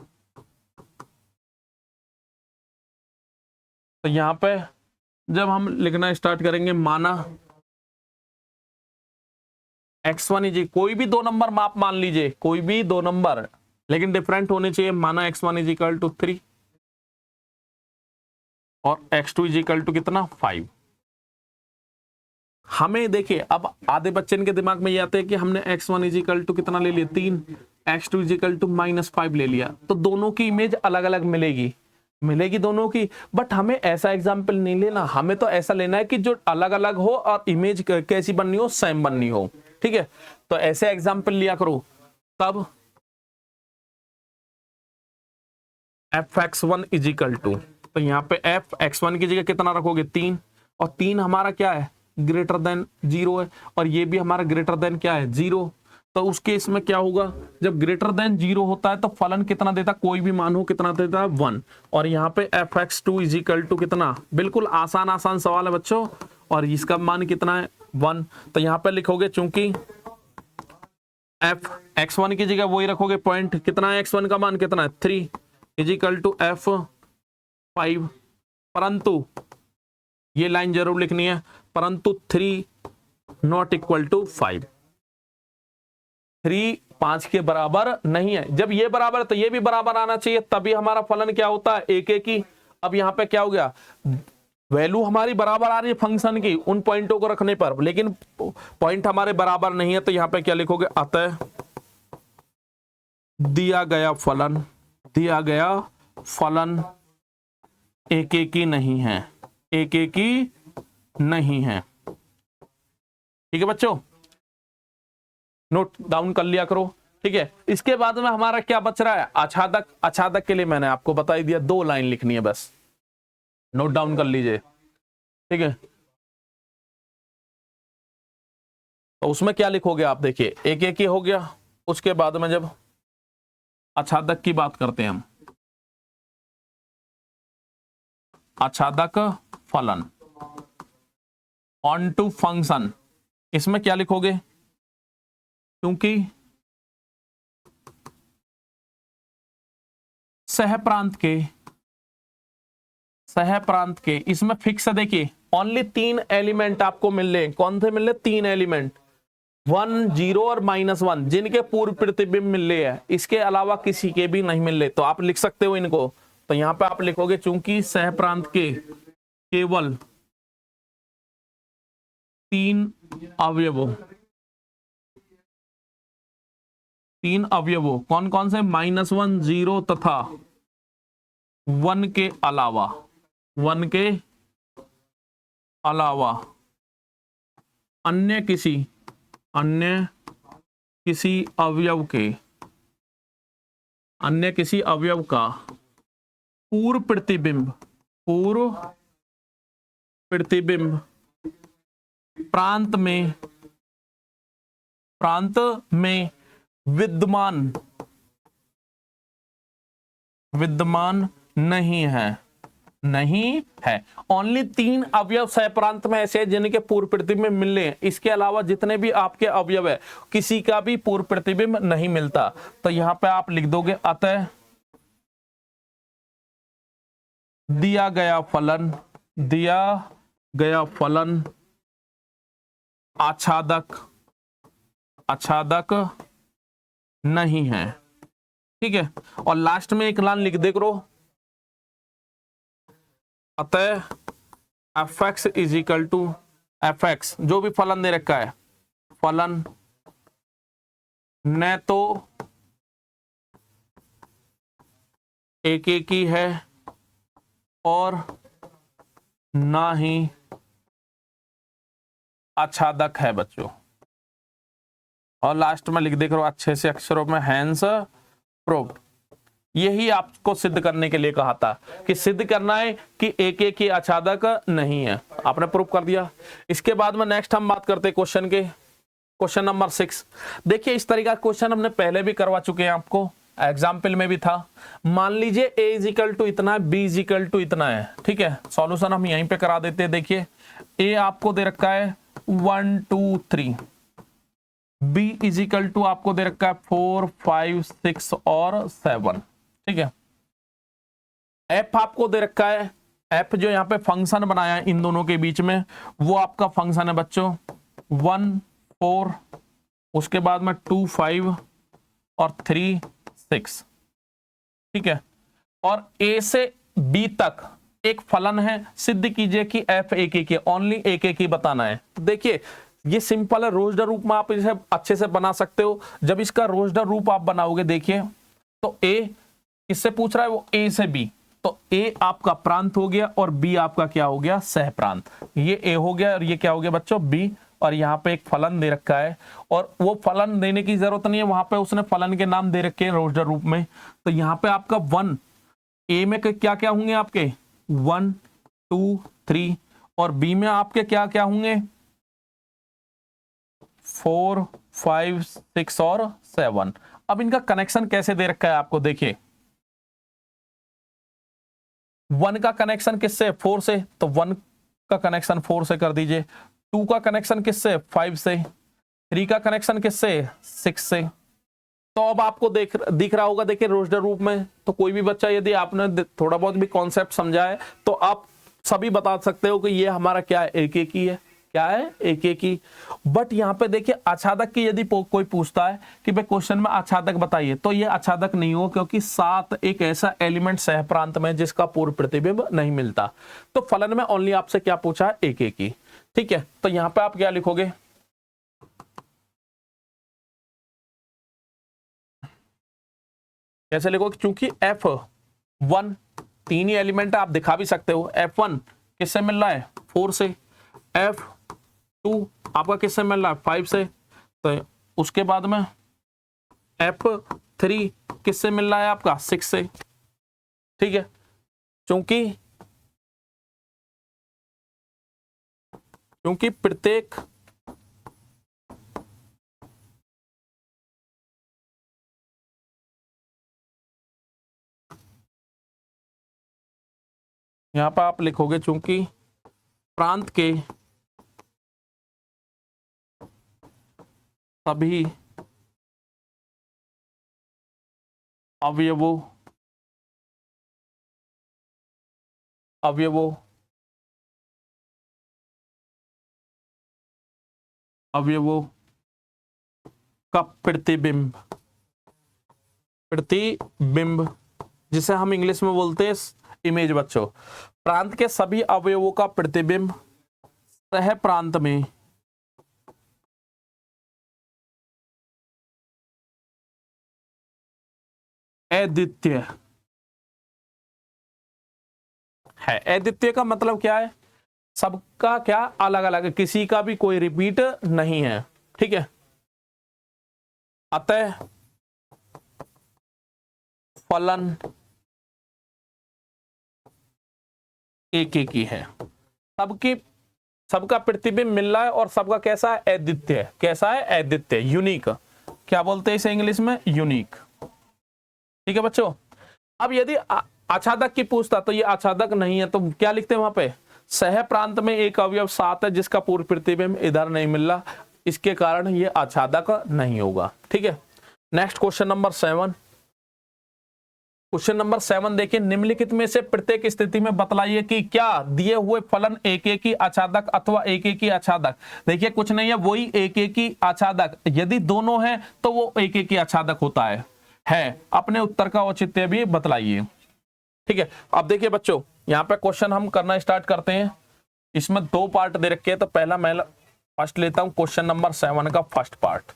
तो यहां पे जब हम लिखना स्टार्ट करेंगे, माना x1 इज, कोई भी 2 नंबर माप मान लीजिए, कोई भी 2 नंबर, लेकिन डिफरेंट होने चाहिए। माना x1 इज इक्वल टू 3 और x2 इज इक्वल टू कितना, 5। हमें देखिए अब आधे बच्चे के दिमाग में ये आते हैं कि हमने x1 इज इक्वल टू कितना ले लिया, 3, x2 इज इक्वल टू -5 ले लिया, तो दोनों की इमेज अलग अलग मिलेगी दोनों की। बट हमें ऐसा एग्जाम्पल नहीं लेना, हमें तो ऐसा लेना है कि जो अलग अलग हो और इमेज कैसी बननी हो, सेम बननी हो। ठीक है, तो ऐसे एग्जाम्पल लिया करो। तब fx1 इज इक्वल टू, तो यहाँ पे fx1 की जगह कितना रखोगे, 3, और 3 हमारा क्या है, ग्रेटर देन 0 है, और ये भी हमारा ग्रेटर देन क्या है, 0। तो उस केस में क्या होगा, जब ग्रेटर देन 0 होता है तो फलन कितना देता, कोई भी मान हो कितना देता है, 1। और यहाँ पे fx2 इज इक्वल टू कितना, बिल्कुल आसान सवाल है बच्चों, और इसका मान कितना है, 1। तो यहाँ पे लिखोगे, चूंकि x1 की जगह वही रखोगे, पॉइंट कितना है, x1 का मान कितना है, 3 इज इक्वल टू f5। परंतु ये लाइन जरूर लिखनी है, परंतु 3 नॉट इक्वल टू 5, 3 5 के बराबर नहीं है। जब ये बराबर है तो ये भी बराबर आना चाहिए, तभी हमारा फलन क्या होता है, एक एक ही। अब यहाँ पे क्या हो गया, वैल्यू हमारी बराबर आ रही है फंक्शन की उन पॉइंटों को रखने पर, लेकिन पॉइंट हमारे बराबर नहीं है। तो यहाँ पे क्या लिखोगे, अतः दिया गया फलन एक एक ही नहीं है, एक एक ही नहीं है। ठीक है बच्चों, नोट डाउन कर लिया करो। ठीक है, इसके बाद में हमारा क्या बच रहा है, आच्छादक के लिए मैंने आपको बता ही दिया, 2 लाइन लिखनी है बस, नोट डाउन कर लीजिए। ठीक है, तो उसमें क्या लिखोगे आप, देखिए एक एक ही हो गया। उसके बाद में जब आच्छादक की बात करते हैं हम, आच्छादक फलन ऑन टू फंक्शन, इसमें क्या लिखोगे, क्योंकि सहप्रांत के इसमें फिक्स है, देखिए ओनली 3 एलिमेंट आपको मिल रहे। कौन से मिल रहे, 3 एलिमेंट, 1 0 और -1 जिनके पूर्व प्रतिबिंब मिल रहे हैं, इसके अलावा किसी के भी नहीं मिल रहे, तो आप लिख सकते हो इनको। तो यहां पे आप लिखोगे चूंकि सह प्रांत के केवल 3 अवयवों, 3 अवयवों कौन कौन से, -1 0 तथा 1 के अलावा, 1 के अलावा अन्य किसी अवयव के, अन्य किसी अवयव का पूर्व प्रतिबिंब प्रांत में विद्यमान नहीं है। ओनली 3 अवयव सह प्रांत में ऐसे हैं जिनके पूर्व प्रतिबिंब मिलने हैं, इसके अलावा जितने भी आपके अवयव है किसी का भी पूर्व प्रतिबिंब नहीं मिलता। तो यहां पे आप लिख दोगे अतः दिया गया फलन आच्छादक नहीं है। ठीक है, और लास्ट में एक लाइन लिख दे करो, अतः fx is equal to fx, जो भी फलन दे रखा है, फलन न तो एक ही है और ना ही आच्छादक है बच्चों। और लास्ट में लिख दे करो अच्छे से अक्षरों में, हैंस प्रूव्ड। यही आपको सिद्ध करने के लिए कहा था कि सिद्ध करना है कि एक ही आच्छादक नहीं है, आपने प्रूव कर दिया। इसके बाद में नेक्स्ट हम बात करते हैं क्वेश्चन के, क्वेश्चन नंबर 6। देखिए इस तरीका का क्वेश्चन हमने पहले भी करवा चुके हैं, आपको एग्जाम्पल में भी था। मान लीजिए a इज इक्वल टू इतना है, b इज इक्वल टू इतना है। ठीक है, सॉल्यूशन हम यहीं पे करा देते हैं। देखिए a आपको दे रखा है 1 2 3, b इज इक्वल टू आपको दे रखा है 4 5 6 और 7। ठीक है, f आपको दे रखा है, f जो यहाँ पे फंक्शन बनाया है इन दोनों के बीच में, वो आपका फंक्शन है बच्चों 1 4, उसके बाद में 2 5 और 3 6। ठीक है, और a से b तक एक फलन है, सिद्ध कीजिए कि f एक ही, ओनली एक ही बताना है। देखिए ये सिंपल है, रोजडर रूप में आप इसे अच्छे से बना सकते हो। जब इसका रोजडर रूप आप बनाओगे, देखिए तो a किससे पूछ रहा है, वो a से b, तो a आपका प्रांत हो गया और b आपका क्या हो गया, सह प्रांत। ये a हो गया और ये क्या हो गया बच्चों, b। और यहाँ पे एक फलन दे रखा है, और वो फलन देने की जरूरत नहीं है, वहां पे उसने फलन के नाम दे रखे हैं रोजडर रूप में। तो यहाँ पे आपका 1 a में क्या क्या होंगे आपके 1 2 3, और b में आपके क्या क्या होंगे 4 5 6 और 7। अब इनका कनेक्शन कैसे दे रखा है आपको, देखिए 1 का कनेक्शन किससे, 4 से, तो 1 का कनेक्शन 4 से कर दीजिए। 2 का कनेक्शन किससे, 5 से। 3 का कनेक्शन किससे, 6 से। तो अब आपको दिख रहा होगा, देखिए रोजडर रूप में। तो कोई भी बच्चा यदि आपने थोड़ा बहुत भी कॉन्सेप्ट समझा है तो आप सभी बता सकते हो कि ये हमारा क्या है, एक ही है। क्या है, एक ही। बट यहाँ पे देखिए आच्छादक की यदि कोई पूछता है कि भाई क्वेश्चन में आच्छादक बताइए, तो ये आच्छादक नहीं हो, क्योंकि 7 एक ऐसा एलिमेंट सह प्रांत में जिसका पूर्व प्रतिबिंब नहीं मिलता। तो फलन में ओनली आपसे क्या पूछा है, एक ही। ठीक है, तो यहां पे आप क्या लिखोगे, कैसे लिखोगे, क्योंकि F1 3 ही एलिमेंट है, आप दिखा भी सकते हो। F1 किससे मिल रहा है, 4 से। F2 आपका किससे मिल रहा है, 5 से। तो उसके बाद में F3 किससे मिल रहा है आपका, 6 से। ठीक है, क्योंकि प्रत्येक यहां पर आप लिखोगे चूंकि प्रांत के सभी अवयवों का प्रतिबिंब, प्रतिबिंब जिसे हम इंग्लिश में बोलते हैं इमेज बच्चों। प्रांत के सभी अवयवों का प्रतिबिंब सह प्रांत में अद्वितीय है। अद्वितीय का मतलब क्या है? सबका क्या अलग अलग है, किसी का भी कोई रिपीट नहीं है, ठीक है। अतः फलन एक एक ही है, सबका प्रतिबिंब मिल रहा है और सबका कैसा है? अद्वितीय। कैसा है? अद्वितीय, यूनिक। क्या बोलते हैं इसे इंग्लिश में? यूनिक, ठीक है बच्चों। अब यदि आच्छादक की पूछता तो ये आच्छादक नहीं है, तो क्या लिखते हैं वहां पे? सह प्रांत में एक अवयव 7 है जिसका पूर्व प्रतिबिंब इधर नहीं मिल रहा, इसके कारण ये आच्छादक नहीं होगा, ठीक है। Next question number 7। Question number 7 देखिए, निम्नलिखित में से प्रत्येक स्थिति में बतलाइए कि क्या दिए हुए फलन एक एक ही आच्छादक अथवा एक एक ही आच्छादक। देखिए कुछ नहीं है, वही एक एक ही आच्छादक, यदि दोनों हैं तो वो एक एक ही आच्छादक होता है। अपने उत्तर का औचित्य भी बतलाइए, ठीक है। अब देखिए बच्चों, यहाँ पे क्वेश्चन हम करना स्टार्ट करते हैं। इसमें 2 पार्ट दे रखे हैं, तो पहला मैं फर्स्ट लेता हूं क्वेश्चन नंबर 7 का फर्स्ट पार्ट।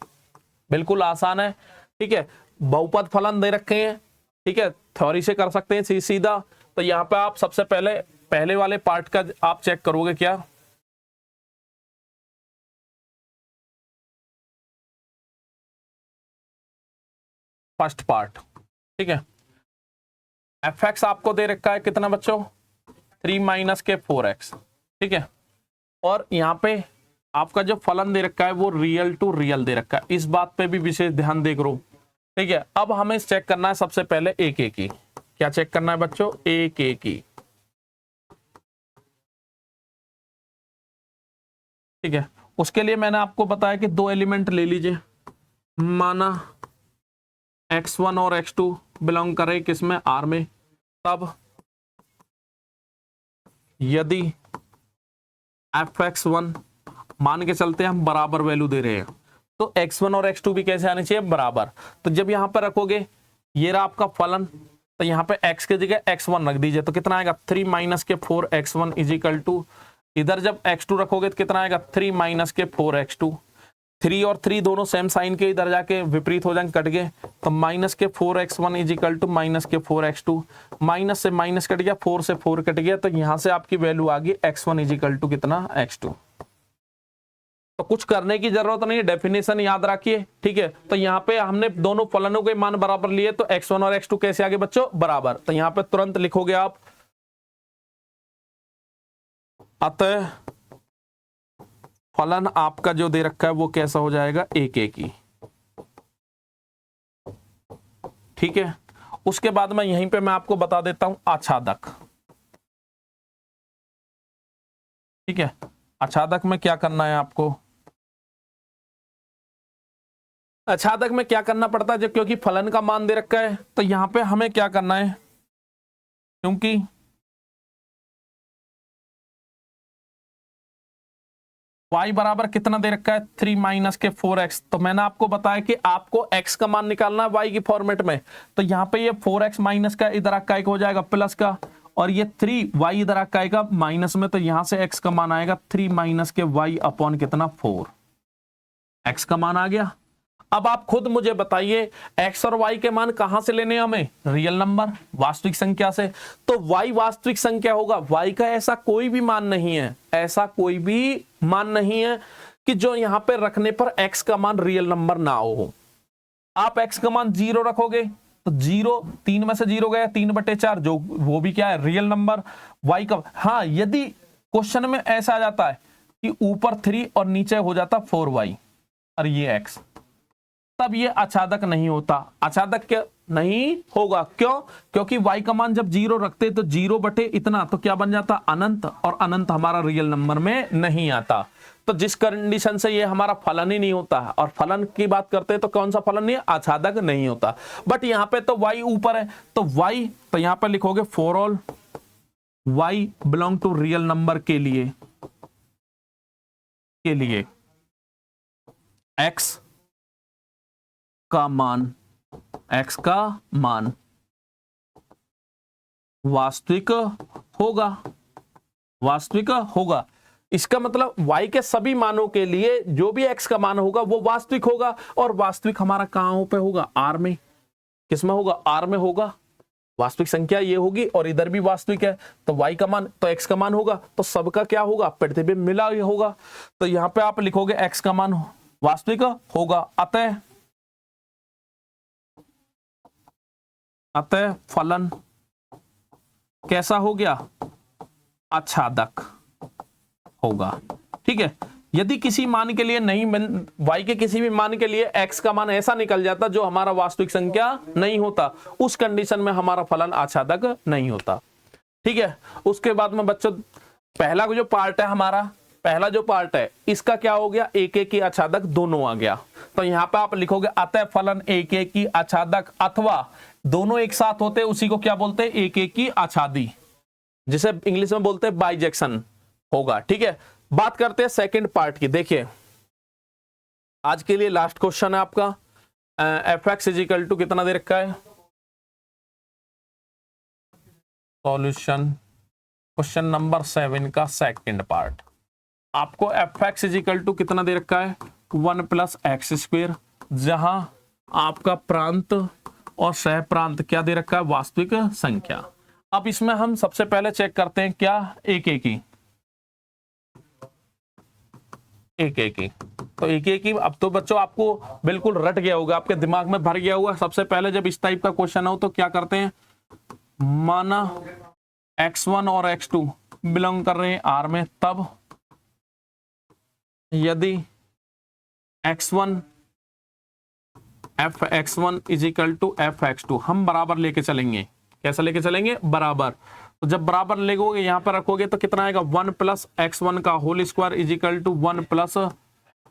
बिल्कुल आसान है, ठीक है। बहुपद फलन दे रखे हैं, ठीक है, थ्योरी से कर सकते हैं सीधा। तो यहाँ पे आप सबसे पहले वाले पार्ट का आप चेक करोगे क्या? फर्स्ट पार्ट, ठीक है। एफ एक्स आपको दे रखा है कितना बच्चों? 3 - के 4x, ठीक है। और यहाँ पे आपका जो फलन दे रखा है वो रियल टू रियल दे रखा है, इस बात पे भी विशेष ध्यान दे करो, ठीक है। अब हमें चेक करना है सबसे पहले एक एक ही। क्या चेक करना है बच्चों? एक एक ही, ठीक है। उसके लिए मैंने आपको बताया कि 2 एलिमेंट ले लीजिए। माना x1 और x2 बिलोंग करे किसमें? R में। तब यदि fx1 मान के चलते हैं हम बराबर वैल्यू दे रहे हैं, तो x1 और x2 भी कैसे आने चाहिए? बराबर। तो जब यहां पर रखोगे, ये रहा आपका फलन, तो यहाँ पे x की जगह x1 रख दीजिए, तो कितना आएगा? 3 - के 4x1 इजिकल टू, इधर जब x2 रखोगे तो कितना आएगा? 3 - के 4x2। 3 और 3 दोनों सेम साइन के, इधर जाके विपरीत हो जाएंगे, कट गए, तो माइनस के 4x1 इजिकल टू माइनस के 4x2। माइनस से माइनस कट गया, 4 से 4 कट गया, तो यहां से आपकी वैल्यू आ गई x1 इजिकल टू कितना? x2। तो कुछ करने की जरूरत नहीं है, डेफिनेशन याद रखिए, ठीक है। तो यहाँ पे हमने दोनों फलनों के मान बराबर लिए, तो x1 और x2 कैसे आगे बच्चों? बराबर। तो यहाँ पे तुरंत लिखोगे आप, अतः फलन आपका जो दे रखा है वो कैसा हो जाएगा? एक एक ही, ठीक है। उसके बाद में यहीं पे मैं आपको बता देता हूं आच्छादक, ठीक है। आच्छादक में क्या करना है आपको? आच्छादक में क्या करना पड़ता है? जब क्योंकि फलन का मान दे रखा है, तो यहां पे हमें क्या करना है? क्योंकि y बराबर कितना दे रखा है? 3 - के 4x। तो मैंने आपको बताया कि आपको x का मान निकालना है y की फॉर्मेट में, तो यहाँ पे ये 4x माइनस का इधर का एक हो जाएगा प्लस का, और ये 3y इधर का आएगा माइनस में, तो यहां से x का मान आएगा 3 - के y अपॉन कितना? 4। x का मान आ गया। अब आप खुद मुझे बताइए x और y के मान कहां से लेने हैं हमें? रियल नंबर, वास्तविक संख्या से। तो y वास्तविक संख्या होगा, y का ऐसा कोई भी मान नहीं है, ऐसा कोई भी मान नहीं है कि जो यहां पे रखने पर x का मान रियल नंबर ना हो। आप x का मान 0 रखोगे तो 0, 3 में से 0 गया, 3/4, जो वो भी क्या है? Real number. y का, हाँ, यदि क्वेश्चन में ऐसा आ जाता है कि ऊपर 3 और नीचे हो जाता 4y और ये x, तब ये आच्छादक नहीं होता। आच्छादक क्या नहीं होगा? क्यों? क्योंकि y का मान जब 0 रखते तो 0 बटे इतना, तो क्या बन जाता? अनंत, और अनंत हमारा रियल नंबर में नहीं आता। तो जिस कंडीशन से ये हमारा फलन ही नहीं होता, और फलन की बात करते हैं तो कौन सा फलन नहीं है? आच्छादक नहीं होता। बट यहाँ पे तो y ऊपर है, तो y, तो यहाँ पे लिखोगे for all y belong to real number के लिए x का मान, x का मान वास्तविक होगा, वास्तविक होगा। इसका मतलब y के सभी मानों के लिए जो भी x का मान होगा वो वास्तविक होगा, और वास्तविक हमारा कहां पे होगा, r में। किसमें होगा, r में होगा। वास्तविक संख्या ये होगी और इधर भी वास्तविक है, तो y का मान तो x का मान होगा, तो सबका क्या होगा, प्रतिबिंब मिला ही होगा। तो यहां पे आप लिखोगे x का मान वास्तविक होगा। अतः फलन कैसा हो गया, आच्छादक होगा। ठीक है। यदि किसी मान के लिए नहीं, y के किसी भी मान के लिए x का मान ऐसा निकल जाता जो हमारा वास्तविक संख्या नहीं होता, उस कंडीशन में हमारा फलन आच्छादक नहीं होता। ठीक है। उसके बाद में बच्चों पहला जो पार्ट है हमारा, पहला जो पार्ट है इसका क्या हो गया, एक एक की आच्छादक दोनों आ गया। तो यहां पे आप लिखोगे अतः फलन एक एक की आच्छादक, अथवा दोनों एक साथ होते उसी को क्या बोलते हैं, एक एक की आच्छादी, जिसे इंग्लिश में बोलते हैं बाइजेक्शन होगा। ठीक है। बात करते हैं सेकंड पार्ट की। देखिए आज के लिए लास्ट क्वेश्चन है आपका, fx इजिकल टू कितना दे रखा है, सॉल्यूशन क्वेश्चन नंबर 7 का सेकंड पार्ट। आपको fx इजिकल टू कितना दे रखा है, 1 प्लस एक्स स्क्वायर, जहां आपका प्रांत और सह प्रांत क्या दे रखा है, वास्तविक संख्या। अब इसमें हम सबसे पहले चेक करते हैं क्या, एक एक ही, एक एक ही। तो एक एक ही अब तो बच्चों आपको बिल्कुल रट गया होगा, आपके दिमाग में भर गया होगा। सबसे पहले जब इस टाइप का क्वेश्चन हो तो क्या करते हैं, माना x1 और x2 बिलोंग कर रहे हैं R में, तब यदि x1 fx1 is equal to fx2 हम बराबर लेके चलेंगे। कैसा लेके चलेंगे, बराबर। तो जब बराबर लेगोगे यहां पर रखोगे तो कितना आएगा, 1 प्लस x1 का whole square is equal to 1 plus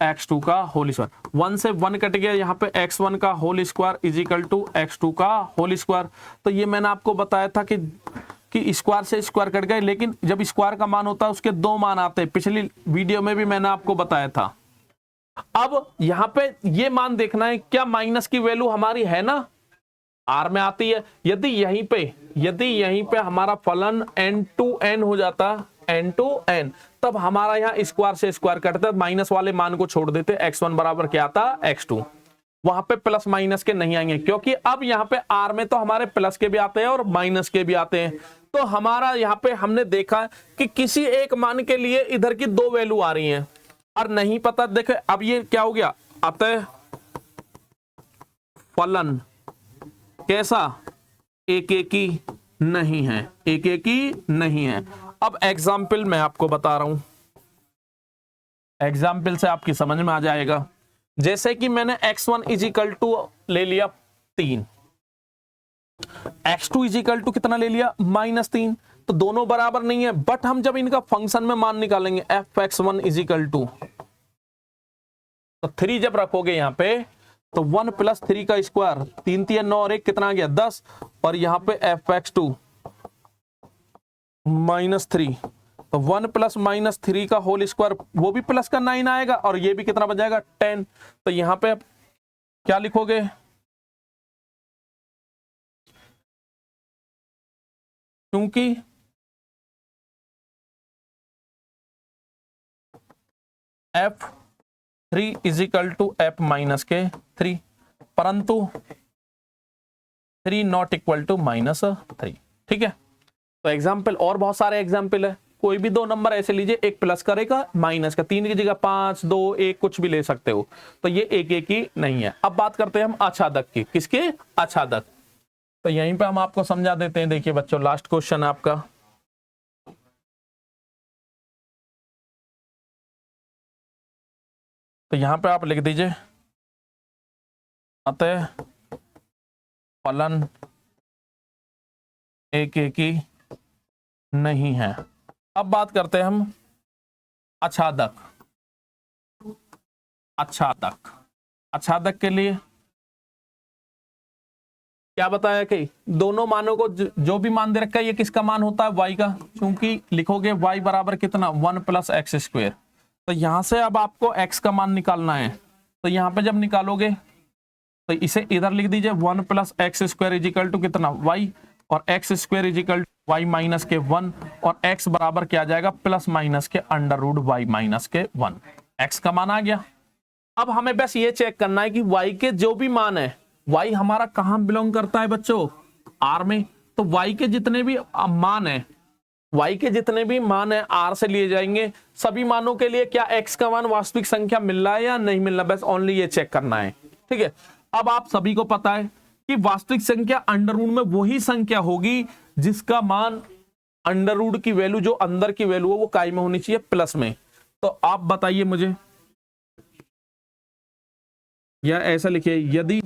x2 का होल स्क्वायर। 1 से 1 कट गया, यहाँ पे x1 का whole square is equal to x2 का होल स्क्वायर। तो ये मैंने आपको बताया था कि स्क्वायर से स्क्वायर कट गए, लेकिन जब स्क्वायर का मान होता है उसके दो मान आते हैं, पिछली वीडियो में भी मैंने आपको बताया था। अब यहां पे ये मान देखना है क्या माइनस की वैल्यू हमारी है ना, आर में आती है। यदि यहीं पे हमारा फलन n टू n हो जाता, n टू n, तब हमारा यहाँ स्क्वायर से स्क्वायर कटता, माइनस वाले मान को छोड़ देते, x1 बराबर क्या आता, x2। वहां पे प्लस माइनस के नहीं आएंगे, क्योंकि अब यहाँ पे आर में तो हमारे प्लस के भी आते हैं और माइनस के भी आते हैं। तो हमारा यहाँ पे हमने देखा कि किसी एक मान के लिए इधर की दो वैल्यू आ रही हैं और नहीं पता। देखे अब ये क्या हो गया, अतः फलन कैसा, एक एक ही नहीं है, एक एक ही नहीं है। अब एग्जाम्पल मैं आपको बता रहा हूं, एग्जाम्पल से आपकी समझ में आ जाएगा। जैसे कि मैंने x1 इजिकल टू ले लिया 3, x2 इजिकल टू कितना ले लिया, -3। तो दोनों बराबर नहीं है, बट हम जब इनका फंक्शन में मान निकालेंगे fx1 इजिकल टू, तो 3 जब रखोगे यहां पे तो 1 प्लस 3 का स्क्वायर, 3 3 9 और 1 कितना आ गया, 10। और यहां पे fx2 -3, तो 1 प्लस -3 का होल स्क्वायर, वो भी प्लस का 9 आएगा, और ये भी कितना बन जाएगा, 10। तो यहां पे क्या लिखोगे, क्योंकि f3 is equal to f minus के 3, परंतु 3 नॉट इक्वल टू -3। ठीक है। तो एग्जाम्पल और बहुत सारे एग्जाम्पल है, कोई भी दो नंबर ऐसे लीजिए, एक प्लस करेगा माइनस का, 3 की जगह 5 2 1 कुछ भी ले सकते हो। तो ये एक एक ही नहीं है। अब बात करते हैं हम आच्छादक की, किसके, आच्छादक। तो यहीं पे हम आपको समझा देते हैं। देखिए बच्चों लास्ट क्वेश्चन है आपका, तो यहां पे आप लिख दीजिए अतः फलन एक एक ही नहीं है। अब बात करते हैं हम आच्छादक। आच्छादक के लिए क्या बताया कि दोनों मानों को जो भी मान दे रखा है, ये किसका मान होता है, y का। क्योंकि लिखोगे y बराबर कितना, 1 प्लस एक्स स्क्वायर। तो यहां से अब आपको x का मान निकालना है। तो यहां पे जब निकालोगे तो इसे इधर लिख दीजिए 1 plus x square is equal to कितना y, और x square is equal to y minus के 1, और x बराबर क्या आ जाएगा प्लस माइनस के अंडर रूट y माइनस के 1। x का मान आ गया। अब हमें बस ये चेक करना है कि y के जो भी मान है, y हमारा कहां बिलोंग करता है बच्चों, r में। तो y के जितने भी मान है, y के जितने भी मान है r से लिए जाएंगे। सभी मानों के लिए क्या x का मान वास्तविक संख्या मिल रहा है या नहीं मिल रहा, बस ओनली ये चेक करना है, ठीक है। अब आप सभी को पता है कि वास्तविक संख्या अंडर रूट में वही संख्या होगी जिसका मान अंडर रूट की वैल्यू, जो अंदर की वैल्यू है वो काय में होनी चाहिए, प्लस में। तो आप बताइए मुझे, या ऐसा लिखिए, यदि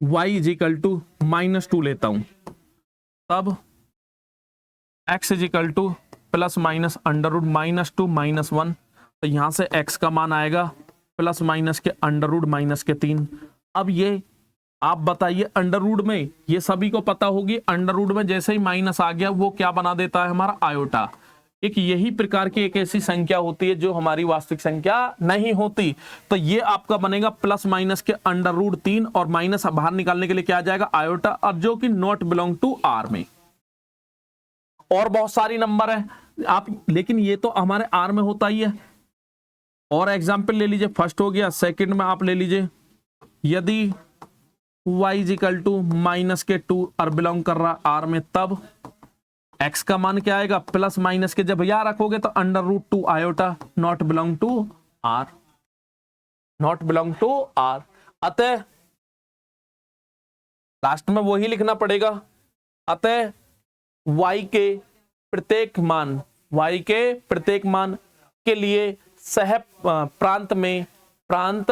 y इज इक्वल टू -2 लेता हूं, तब x is equal to plus minus under root -2 -1, तो यहां से x का मान आएगा प्लस माइनस के अंडर रूट माइनस के 3। अब ये आप बताइए, अंडर रूट में ये सभी को पता होगी, अंडर रूट में जैसे ही माइनस आ गया वो क्या बना देता है हमारा आयोटा। एक यही प्रकार की एक ऐसी संख्या होती है जो हमारी वास्तविक संख्या नहीं होती। तो ये आपका बनेगा प्लस माइनस के अंडर रूट 3, और माइनस बाहर निकालने के लिए क्या आ जाएगा आयोटा, और जो कि नॉट बिलोंग टू आर में। और बहुत सारी नंबर है आप, लेकिन ये तो हमारे आर में होता ही है। और एग्जाम्पल ले लीजिए, फर्स्ट हो गया, सेकंड में आप ले लीजिए, यदि y is equal to minus के 2 और बिलोंग कर रहा आर में, तब x का मान क्या आएगा प्लस माइनस के, जब यहां रखोगे तो under root 2 iota, not belong to R, not belong to R. अतः लास्ट में वही लिखना पड़ेगा। अतः y के प्रत्येक मान, y के प्रत्येक मान के लिए सह प्रांत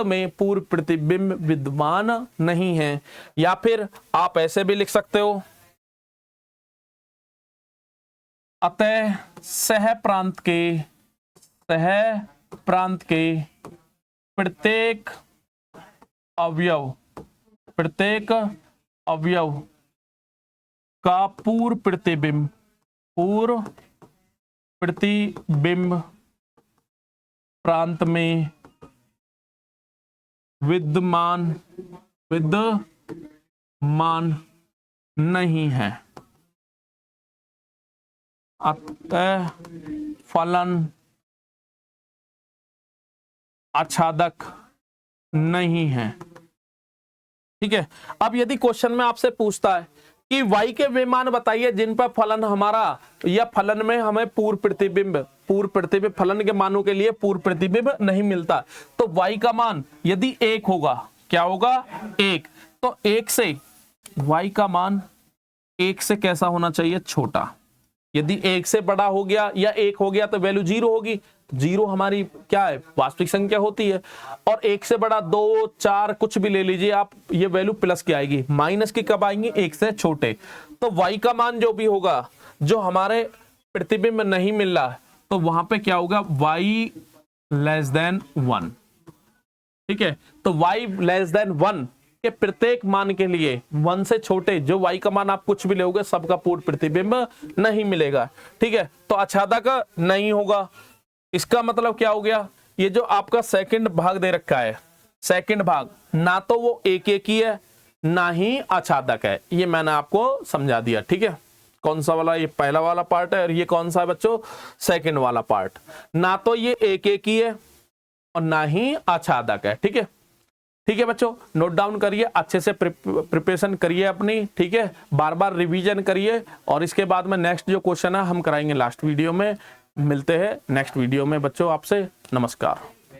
में पूर्व प्रतिबिंब विद्यमान नहीं है। या फिर आप ऐसे भी लिख सकते हो, अतः सह प्रांत के प्रत्येक अवयव का पूर्व प्रतिबिंब प्रांत में विद्यमान नहीं है। अतः फलन आच्छादक नहीं है। ठीक है। अब यदि क्वेश्चन में आपसे पूछता है कि y के वे मान बताइए जिन पर फलन हमारा, या फलन में हमें पूर्व प्रतिबिंब फलन के मानों के लिए पूर्व प्रतिबिंब नहीं मिलता, तो y का मान यदि 1 होगा, क्या होगा 1, तो 1 से y का मान 1 से कैसा होना चाहिए, छोटा। यदि 1 से बड़ा हो गया या 1 हो गया तो वैल्यू 0 होगी। 0 हमारी क्या है, वास्तविक संख्या होती है। और 1 से बड़ा 2, 4 कुछ भी ले लीजिए आप, ये वैल्यू प्लस की आएगी। माइनस की कब आएंगी, 1 से छोटे। तो y का मान जो भी होगा, जो हमारे प्रतिबिंब नहीं मिल रहा, तो वहां पे क्या होगा, y लेस देन 1। ठीक है। तो y लेस देन 1 के प्रत्येक मान के लिए 1 से छोटे जो y का मान आप कुछ भी लोगे, सबका पूर्ण प्रतिबिंब नहीं मिलेगा। ठीक है। तो आच्छादक नहीं होगा। इसका मतलब क्या हो गया, ये जो आपका सेकंड भाग दे रखा है, सेकंड भाग ना तो वो एक ही है, ना ही आच्छादक है। ये मैंने आपको समझा दिया। ठीक है। कौन सा वाला, ये पहला वाला पार्ट है, और ये कौन सा है बच्चों, सेकंड वाला पार्ट। ना तो ये एक ही है और ना ही आच्छादक है। ठीक है। ठीक है बच्चों, नोट डाउन करिए, अच्छे से प्रिपरेशन करिए अपनी। ठीक है। बार बार रिवीजन करिए, और इसके बाद में नेक्स्ट जो क्वेश्चन है हम कराएंगे लास्ट वीडियो में। मिलते हैं नेक्स्ट वीडियो में बच्चों आपसे। नमस्कार।